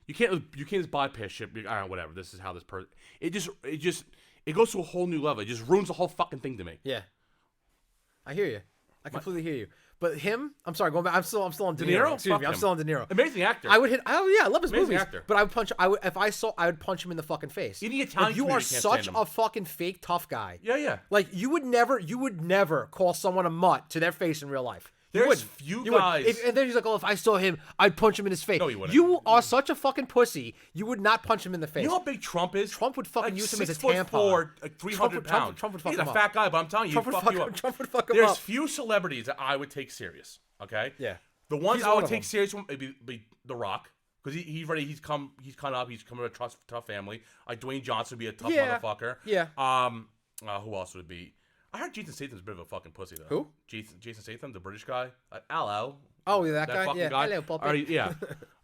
you can't just bypass shit. I don't know, whatever. This is how this person. It goes to a whole new level. It just ruins the whole fucking thing to me. Yeah. I hear you. I completely hear you. But him, I'm sorry, going back. I'm still on De De Niro. Niro? Excuse Fuck me, I'm him. still on De Niro. Amazing actor. I would hit. Oh yeah, I love his Amazing movies. actor. But I would punch. I would punch him in the fucking face. Even the Italian you are community can't such stand him. a fucking fake tough guy. Yeah. Like you would never call someone a mutt to their face in real life. You There's wouldn't. few You wouldn't. guys- And then he's like, "Oh, if I saw him, I'd punch him in his face." No, you wouldn't. You are such a fucking pussy. You would not punch him in the face. You know how big Trump is? Trump would fucking like use him as a 6'4", tampon. like 300 pounds. Trump would fuck He's him a up. fat guy, but I'm telling you, Trump he'd would fuck you fuck up. him. Trump would fuck him There's up. few celebrities that I would take serious. Okay. Yeah. The ones He's I one would of take them. serious would be The Rock because he's ready. He's come up. He's coming to a tough family. Like Dwayne Johnson would be a tough motherfucker. Yeah. Who else would it be? I heard Jason Statham's a bit of a fucking pussy though. Who? Jason Statham, the British guy. Hello. Oh, yeah, that guy. fucking Yeah. guy. Hello, puppy. Or, yeah.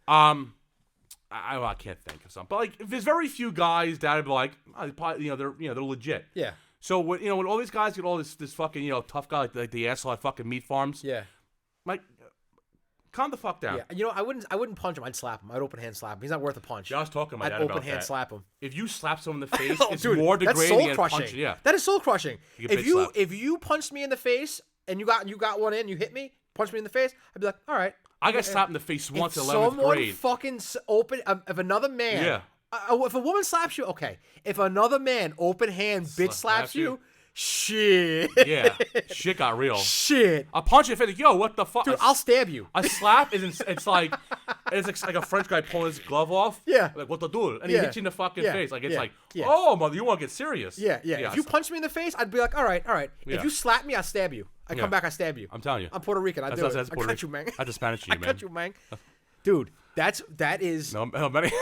I can't think of something, but like, if there's very few guys that would be like, probably, they're legit. Yeah. So when when all these guys get all this fucking tough guy like the asshole at fucking meat farms, Yeah. like, calm the fuck down. Yeah. I wouldn't punch him. I'd slap him. I'd open hand slap him. He's not worth a punch. Yeah, I was talking to my I'd dad open about hand that. slap him. If you slap someone in the face, Oh, it's dude, more that's degrading soul than crushing. punching. Yeah. That is soul crushing. You get If bitch slapped. if you punched me in the face and you got one in, you hit me, punched me in the face, I'd be like, all right. I got slapped in the face once in If 11th someone grade. fucking open, if another man, Yeah. if a woman slaps you, okay. If another man open hand bitch slaps you? you, Shit. Yeah, shit got real. Shit. A punch in the face, yo, what the fuck? Dude, I'll stab you. A slap is it's like a French guy pulling his glove off. Yeah. Like what the dude, and he hits you in the fucking face. Like it's like, Yeah. oh mother, you want to get serious? Yeah. If you punch me in the face, I'd be like, all right. Yeah. If you slap me, I stab you. I come back, I stab you. I'm telling you. I'm Puerto Rican. I do it. That's I Puerto cut you, man. That's a Spanish to you, I man. cut you, man. Dude, that is. No, many.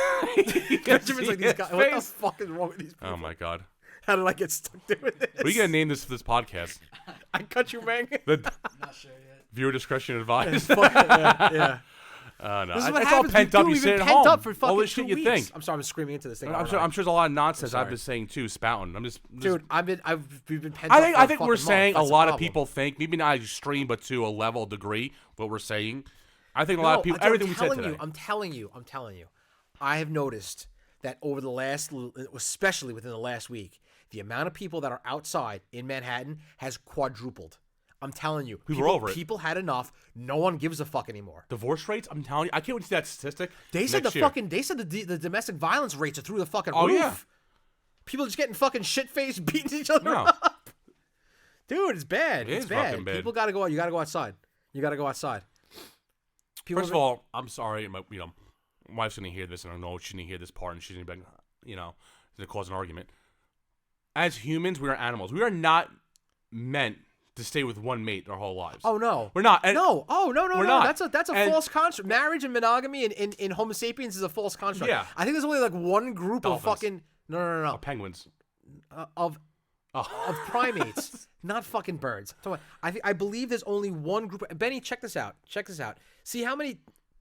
Benjamin's like, these guys, what the fuck is wrong with these people? Oh my god. How did I get stuck doing this? What are you gonna name this podcast? I cut you, man. Not sure yet. Viewer discretion advised. yeah. No, This is what it's happens. all pent up. You We've sit been at pent home. up for fucking all this 2 shit you weeks. think. I'm sorry, I'm screaming into this thing. I'm sure there's a lot of nonsense I've been saying too, spouting. Dude, we've been pent up. I think for a we're fucking saying month. a That's lot the of problem. people think, maybe not extreme, but to a level degree, what we're saying. I think a lot No, of people, I'm everything we said telling today. you, I'm telling you. I have noticed that over the last, especially within the last week, the amount of people that are outside in Manhattan has quadrupled. I'm telling you. People are over it. People had enough. No one gives a fuck anymore. Divorce rates, I'm telling you, I can't wait to see that statistic. They said next the year. fucking. They said the domestic violence rates are through the fucking Oh, roof. yeah. People are just getting fucking shit faced, beating each other No. up. Dude, it's bad. It It's is bad. fucking bad. People gotta go out. You gotta go outside. You gotta go outside. People First of all, I'm sorry, my wife's gonna hear this, and I know she's gonna hear this part, and she's gonna be, like, it's gonna cause an argument. As humans, we are animals. We are not meant to stay with one mate our whole lives. Oh no, We're not. And no. Oh no, we're no. not. That's a And- false construct. Marriage and monogamy in Homo sapiens is a false construct. Yeah. I think there's only like one group Dolphins. of fucking no penguins. of primates, not fucking birds. So I believe there's only one group. Benny, check this out. See how many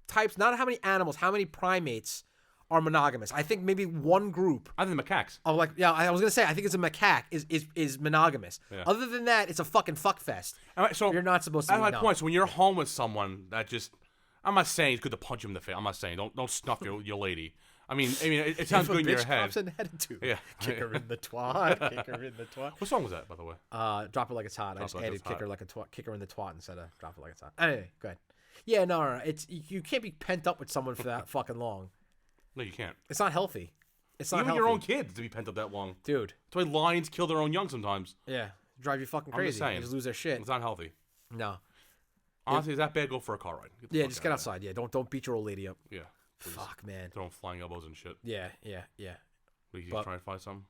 types, not how many animals, how many primates are monogamous. I think maybe one group. I think macaques. Oh, like yeah, I was gonna say I think it's a macaque is monogamous. Yeah. Other than that, it's a fucking fuck fest. All right, so You're not supposed to. That's be, my no. point. So when you're home with someone that just, I'm not saying it's good to punch him in the face. I'm not saying don't snuff your lady. I mean, it sounds If a good in your bitch head. drops an attitude, Yeah. kick her in the twat. Kick her in the twat. What song was that, by the way? Drop it like it's hot. I just It Like added It's kick her Hot. like a twat. Kick her in the twat instead of drop it like it's hot. Anyway, go ahead. Yeah, no. It's you can't be pent up with someone for that fucking long. No, you can't. It's not healthy. It's not Even healthy. your own kids to be pent up that long. Dude. That's why lions kill their own young sometimes. Yeah, drive you fucking I'm crazy. just saying. They just lose their shit. It's not healthy. No. Honestly, is that bad? Go for a car ride. the Yeah, fuck just out get of outside. Yeah, don't beat your old lady up. there. Yeah. Please. Fuck, man. Throwing flying elbows and shit. Yeah. We keep But- trying to find something.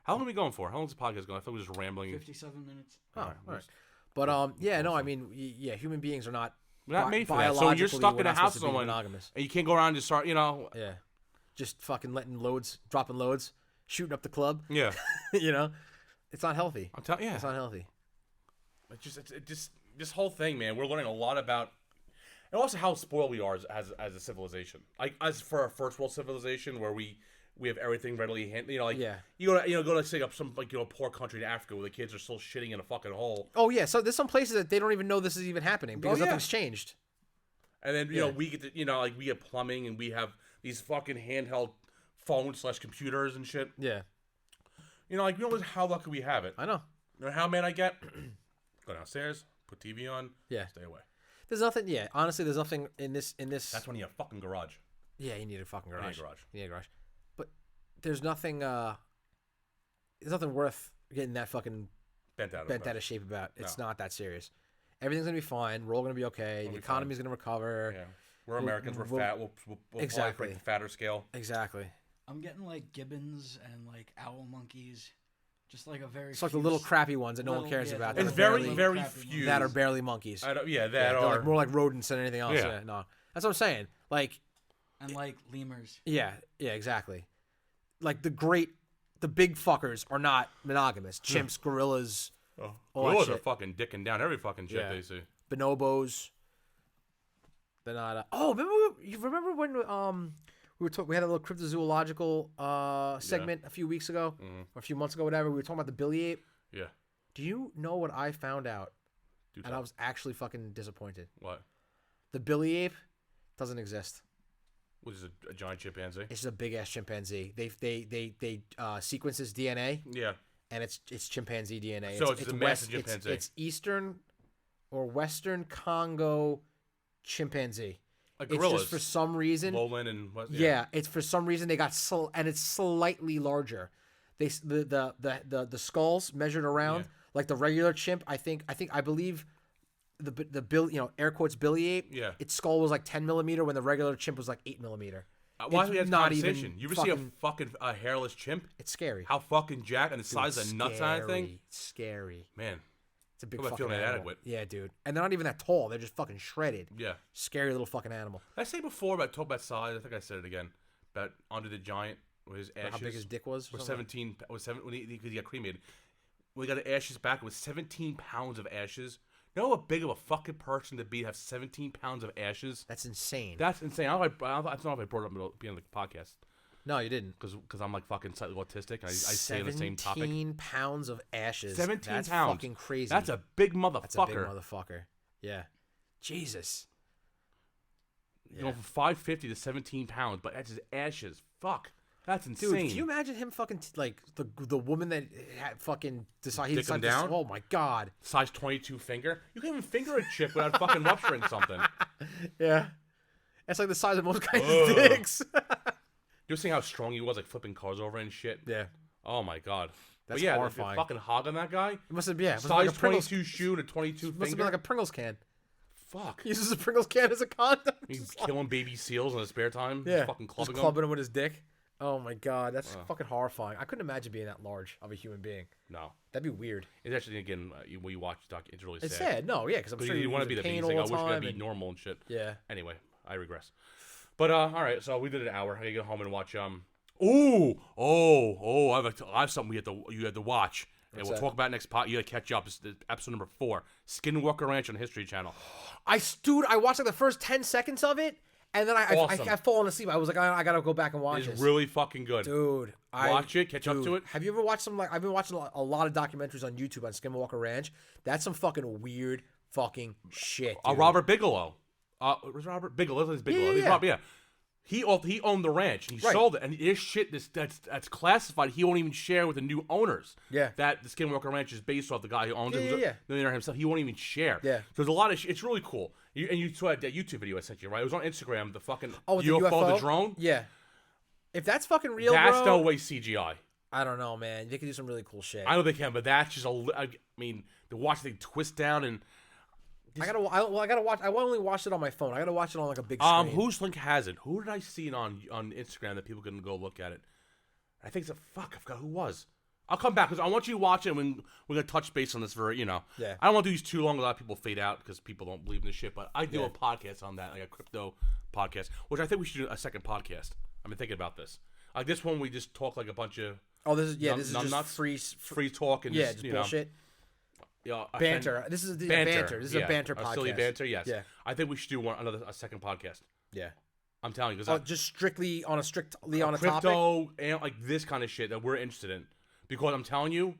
How long are we going for? How long is the podcast going? I thought we were just rambling. 57 minutes. Oh, Alright, all right. But yeah, no. I mean, yeah, human beings are not. We're not bi- made for that. So when you're biologically, stuck we're in a not house supposed with to be someone, monogamous. and you can't go around and just start, Yeah. Just fucking letting loads, dropping loads, shooting up the club. Yeah. It's not healthy. I'm telling. Yeah. It's not healthy. It just this whole thing, man. We're learning a lot about, and also how spoiled we are as a civilization. Like as for our first world civilization, where we have everything readily handled. Yeah. you go to say some poor country in Africa where the kids are still shitting in a fucking hole, Oh yeah. So there's some places that they don't even know this is even happening because yeah. nothing's changed. and then Yeah. we get to, we get plumbing and we have these fucking handheld phones / computers and shit. Yeah. We realize how lucky we have it. I know. You know how mad I get? Go downstairs, put TV on, Yeah. stay away. There's nothing. Yeah. Honestly, there's nothing in this. That's when you have a fucking garage. Yeah, you need a fucking You need a garage. garage. You need a garage. But there's nothing. There's nothing worth getting that fucking Bent out bent of out of shape about. It's No. not that serious. Everything's gonna be fine. We're all gonna be okay. We'll The be fine. economy's gonna recover. Yeah. We're Americans. We're we'll- fat. We'll Exactly. probably break the fatter scale. Exactly. I'm getting like gibbons and like owl monkeys. Just like a very. It's like the few little crappy ones that no one little- cares yeah, about. the that It's are little very, crappy very ones. few. that are barely monkeys. Yeah, Yeah, that they're are like more like rodents than anything else. Yeah. Yeah. No, that's what I'm saying. Like, And like lemurs. yeah, exactly. Like the big fuckers are not monogamous. Chimps, gorillas, all that gorillas are shit. fucking dicking down every fucking shit Yeah. they see. bonobos. They're not. Oh, you remember when we had a little cryptozoological segment a few weeks ago or a few months ago, whatever. We were talking about the Billy ape. Yeah. Do you know what I found out? Do And I was actually fucking disappointed. What? The Billy ape doesn't exist. Which is a giant chimpanzee? It's just a big ass chimpanzee. They sequence his DNA, Yeah. and it's chimpanzee DNA. So it's a massive It's chimpanzee. Eastern or Western Congo chimpanzee. Like It's gorillas. just for some reason. Lowland and what? Yeah, it's for some reason they got and it's slightly larger. The skulls measured around like the regular chimp. I believe the bill, air quotes Billy ape. Yeah. Its skull was like 10 millimeter when the regular chimp was like 8 millimeter. Why It's do we have not conversation? even You ever see a fucking hairless chimp? It's scary. How fucking jacked and the size of nuts on that thing? It's scary. Man, It's a big Talk about fucking feeling animal. inadequate. Yeah, dude. And they're not even that tall. They're just fucking shredded. yeah. Scary little fucking animal. Did I say before about talk about size? I think I said it again. About Under the Giant, with his ashes. How big his dick was? Was or something? 17. Was 7 when he got cremated. When he got the ashes back, it was 17 pounds of ashes. You know how big of a fucking person to be to have 17 pounds of ashes? That's insane. That's insane. I don't know if I brought it up at the beginning of the podcast No, you didn't. because I'm like fucking slightly autistic. I stay on the same topic. 17 pounds of ashes. 17 That's pounds. fucking crazy. That's a big motherfucker. That's a big motherfucker. Yeah. Jesus. You know, from 550 to 17 pounds, but that's his ashes. Fuck. That's insane. Dude, can you imagine him fucking like the woman that had fucking decided he Dick him decided to, down? oh my god. Size 22 finger? You can't even finger a chick without fucking rupturing something. Yeah. That's like the size of most guys' Ugh. dicks. You ever seen how strong he was, like flipping cars over and shit? Yeah. Oh my god. That's but yeah, horrifying. the fucking hog on that guy. It must have, yeah. It must have Size been like a Pringles, 22 shoe and a 22 must have finger. been like a Pringles can. Fuck. He uses a Pringles can as a condom. He's Just like- killing baby seals in his spare time. yeah. Fucking clubbing Just them. clubbing him with his dick. Oh my god, that's fucking horrifying. I couldn't imagine being that large of a human being. No. That'd be weird. It's actually, again, when you watch the doc, it's really It's sad. sad. No, yeah, because I'm But sure you want to was be in the pain beast. Like, I all wish the we could time. be and- normal and shit. Yeah. Anyway, I regress. But all right, so we did an hour. I gotta get home and watch I have something you have to watch. And What's we'll that? talk about next pot. You gotta catch up. This is episode number 4. Skinwalker Ranch on History Channel. I watched like the first 10 seconds of it, and then Awesome. I've fallen asleep. I was like, I gotta go back and watch It's this. really fucking good. Dude, Watch it, catch up to it. Have you ever watched some I've been watching a lot of documentaries on YouTube on Skinwalker Ranch. That's some fucking weird fucking shit. Dude. Robert Bigelow. Was Robert Bigelow? It's Bigelow. Yeah, He's yeah. Rob, yeah. He owned the ranch and he Right. sold it. And there's shit that's classified. He won't even share with the new owners. Yeah. That the Skinwalker Ranch is based off the guy who owns it. Yeah, who's yeah, a millionaire himself. He won't even share. Yeah. There's a lot of it's really cool. You saw that YouTube video I sent you, right? It was on Instagram. The fucking with UFO, the drone. Yeah. If that's fucking real, That's bro, no way CGI. I don't know, man. They could do some really cool shit. I know they can, but that's just I mean, to watch the twist down and I gotta watch. I only watched it on my phone. I gotta watch it on like a big screen. whose link has it? Who did I see it on Instagram that people can go look at it? I think it's I forgot who it was. I'll come back because I want you to watch it when we're gonna touch base on this for Yeah. I don't want to do these too long. A lot of people fade out because people don't believe in this shit. But I do Yeah. a podcast on that, like a crypto podcast, which I think we should do a second podcast. I've been thinking about this. Like this one, we just talk like a bunch of Oh, this is just nuts, free. free talk and Yeah, just, just you know, bullshit. yeah, Banter. This is banter. This is a banter podcast. Silly banter. Yes. Yeah. I think we should do a second podcast. Yeah. I'm telling you because Just strictly on a topic. crypto and like this kind of shit that we're interested in, because I'm telling you,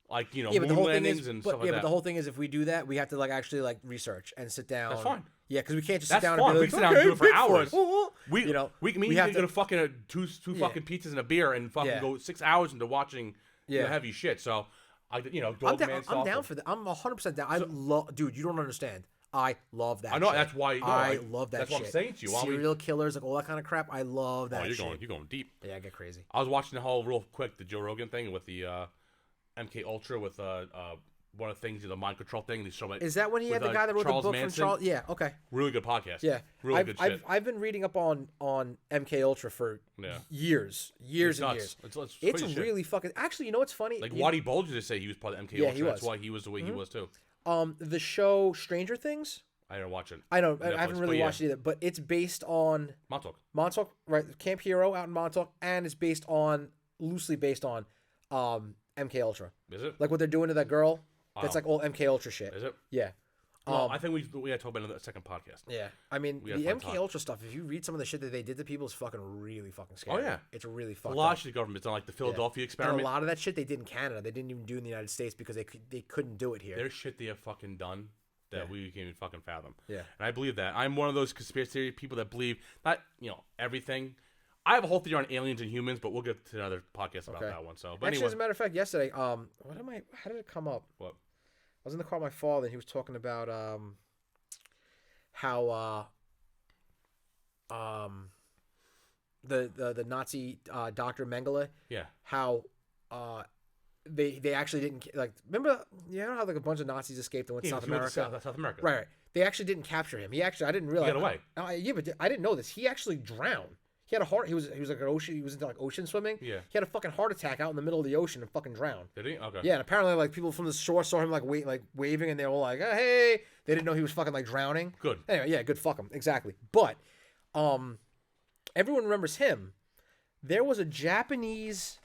like Yeah, but moon the whole thing landings is, and but, stuff like yeah, that. but the whole thing is, if we do that, we have to like actually like research and sit down. That's fine. Yeah, because we can't just That's sit down fine. and be We like, can sit down and do it for Bigfoot. hours. Ooh. We You know, we we have go to- to fucking two fucking pizzas and a beer and fucking Yeah. go 6 hours into watching Yeah. heavy shit. So I I'm dog down, man I'm down for that. I'm 100% down. I love, dude. You don't understand. I love that. I know, shit. that's why- no, I I- love that. that's what I'm shit. saying to you. Why don't we- Serial killers, like all that kind of crap. I love that. Oh, shit. you're going deep. Yeah, I get crazy. I was watching the whole real quick the Joe Rogan thing with the MK Ultra with one of the things, the mind control thing. They show it. Is that when he had with, the guy that wrote Charles the book Manson. from Charles? Yeah. Okay. Really good podcast. Yeah. Really good shit. I've been reading up on MK Ultra for Yeah. years It's and nuts. years. It's It's crazy shit. really fucking. Actually, you know what's funny? Like Waddy Bulger to say he was part of MK Yeah, Ultra. he That's was. why he was the way he was too. The show Stranger Things. I didn't watch it. I know. Netflix, I haven't really but yeah. watched it either, but it's based on Montauk. Montauk, right? Camp Hero out in Montauk, and it's loosely based on MK Ultra. Is it? Like what they're doing to that girl. That's Wow. like all MK Ultra shit. Is it? Yeah. Well, I think we had to talk about it in a second podcast. Yeah. I mean, We had the fun MK talk. Ultra stuff, if you read some of the shit that they did to people, it's fucking really fucking scary. Oh, yeah. It's really A fucked lot up. of shit government's done, like the Yeah. Philadelphia And experiment. a lot of that shit they did in Canada. They didn't even do in the United States because they couldn't do it here. There's shit they have fucking done that Yeah. we can't even fucking fathom. Yeah. And I believe that. I'm one of those conspiracy theory people that believe not, everything. I have a whole theory on aliens and humans, but we'll get to another podcast about Okay. that one. So, but Actually, anyway, as a matter of fact, yesterday, how did it come up? what? I was in the car with my father, and he was talking about how the Nazi Dr. Mengele, Yeah. how they actually didn't like. Remember, you know how like a bunch of Nazis escaped and went to South he went America. to South America. Right. They actually didn't capture him. I didn't realize. He got away. Yeah, but I didn't know this. He actually drowned. He had a heart. He was like an ocean. He was into like ocean swimming. Yeah. He had a fucking heart attack out in the middle of the ocean and fucking drowned. Did he? Okay. Yeah, and apparently like people from the shore saw him like waving, and they were like, oh, "Hey!" They didn't know he was fucking like drowning. Good. Anyway, yeah, good. Fuck him. Exactly. But, everyone remembers him. There was a Japanese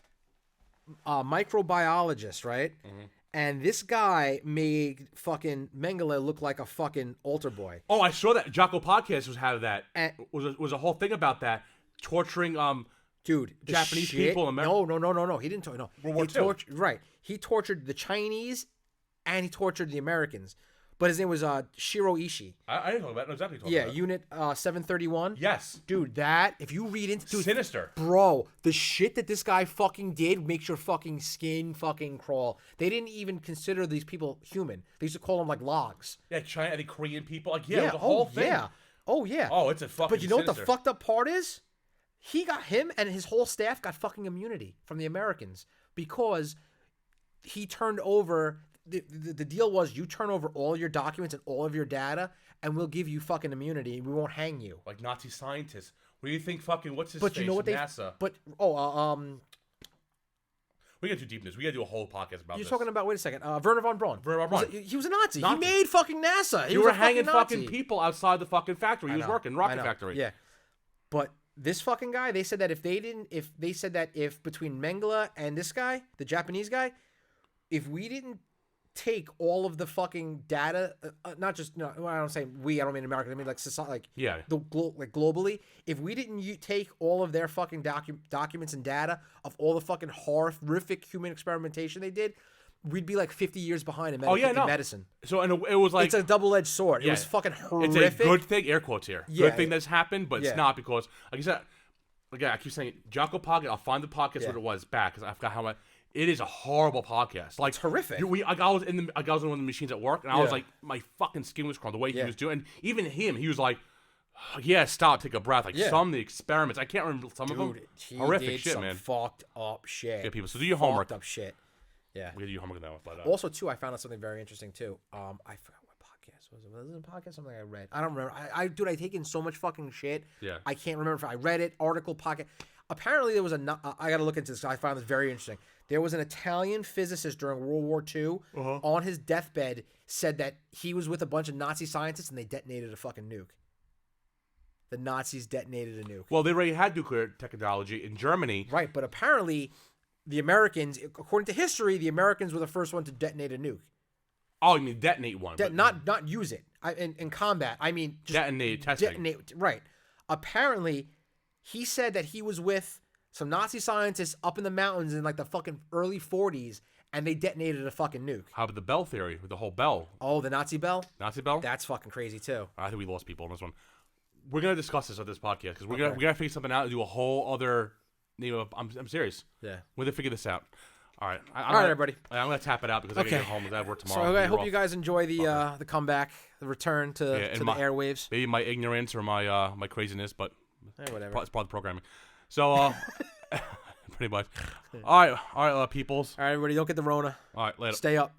microbiologist, right? Mm-hmm. And this guy made fucking Mengele look like a fucking altar boy. Oh, I saw that. Jocko Podcast was had that. And, was a whole thing about that, torturing dude, Japanese people in America. No. He didn't. No, World War II. Right. He tortured the Chinese, and he tortured the Americans. But his name was Shiro Ishii. I didn't know about. I know exactly. What Yeah, about. Unit 731. Yes, dude. That if you read into dude, sinister, bro, the shit that this guy fucking did makes your fucking skin fucking crawl. They didn't even consider these people human. They used to call them like logs. Yeah, China, the Korean people. Like, yeah, the whole thing. Yeah. Oh yeah. Oh, it's a fucking. But you know sinister. what the fucked up part is? Him and his whole staff got fucking immunity from the Americans because he turned over. The deal was you turn over all your documents and all of your data, and we'll give you fucking immunity. We won't hang you. Like Nazi scientists. What do you think? Fucking what's his But face? you know what NASA. But we got too deep in this. We got to do a whole podcast about you're this. talking about. Wait a second. Werner von Braun. Werner von Braun. He was a Nazi. Nazi. He made fucking NASA. He You was were a hanging Nazi. fucking people outside the fucking factory. He was working rocket factory. Yeah, but this fucking guy. They said that if between Mengele and this guy, the Japanese guy, if we didn't take all of the fucking data, not just I don't say we. I don't mean America. I mean like society, like globally. If we didn't take all of their fucking documents and data of all the fucking horrific human experimentation they did, we'd be like 50 years behind in medicine. So and it was like it's a double-edged sword. It was fucking horrific. It's a good thing, air quotes here. Yeah, good thing that's happened, but it's not because, like I said, again, I keep saying Jocko Podcast. I'll find the podcast what it was back because I forgot how much. It is a horrible podcast. Like it's horrific. I was in one of the machines at work, and I was like, my fucking skin was crawling the way he was doing. And even him, he was like, "Yeah, stop, take a breath." Like some of the experiments, I can't remember some of them. Horrific shit, man. Fucked up shit. Yeah, people. So do your homework. Fucked up shit. Yeah. We do your homework now. But, also, too, I found out something very interesting too. I forgot what podcast was it. Was it a podcast? Something I read. I don't remember. I take in so much fucking shit. Yeah. I can't remember if I read it. Article, podcast. Apparently, there was I got to look into this. I found this very interesting. There was an Italian physicist during World War II on his deathbed said that he was with a bunch of Nazi scientists and they detonated a fucking nuke. The Nazis detonated a nuke. Well, they already had nuclear technology in Germany. Right, but apparently the Americans, according to history, the Americans were the first one to detonate a nuke. Oh, you mean detonate one. Not use it in combat. I mean just detonate testing. Detonate, right. Apparently, he said that he was with some Nazi scientists up in the mountains in like the fucking early 40s, and they detonated a fucking nuke. How about the bell theory with the whole bell? Oh, the Nazi bell? Nazi bell? That's fucking crazy too. I think we lost people on this one. We're gonna discuss this on this podcast because we're gonna figure something out and do a whole other. I'm serious. Yeah, we're gonna figure this out. All right, all right, everybody. I'm gonna tap it out because I gotta get home. I gotta work tomorrow. So I hope you guys enjoy the comeback, the return to the airwaves. Maybe my ignorance or my craziness, but whatever. It's part of the programming. So pretty much. All right, peoples. All right, everybody. Don't get the Rona. All right, later. Stay up.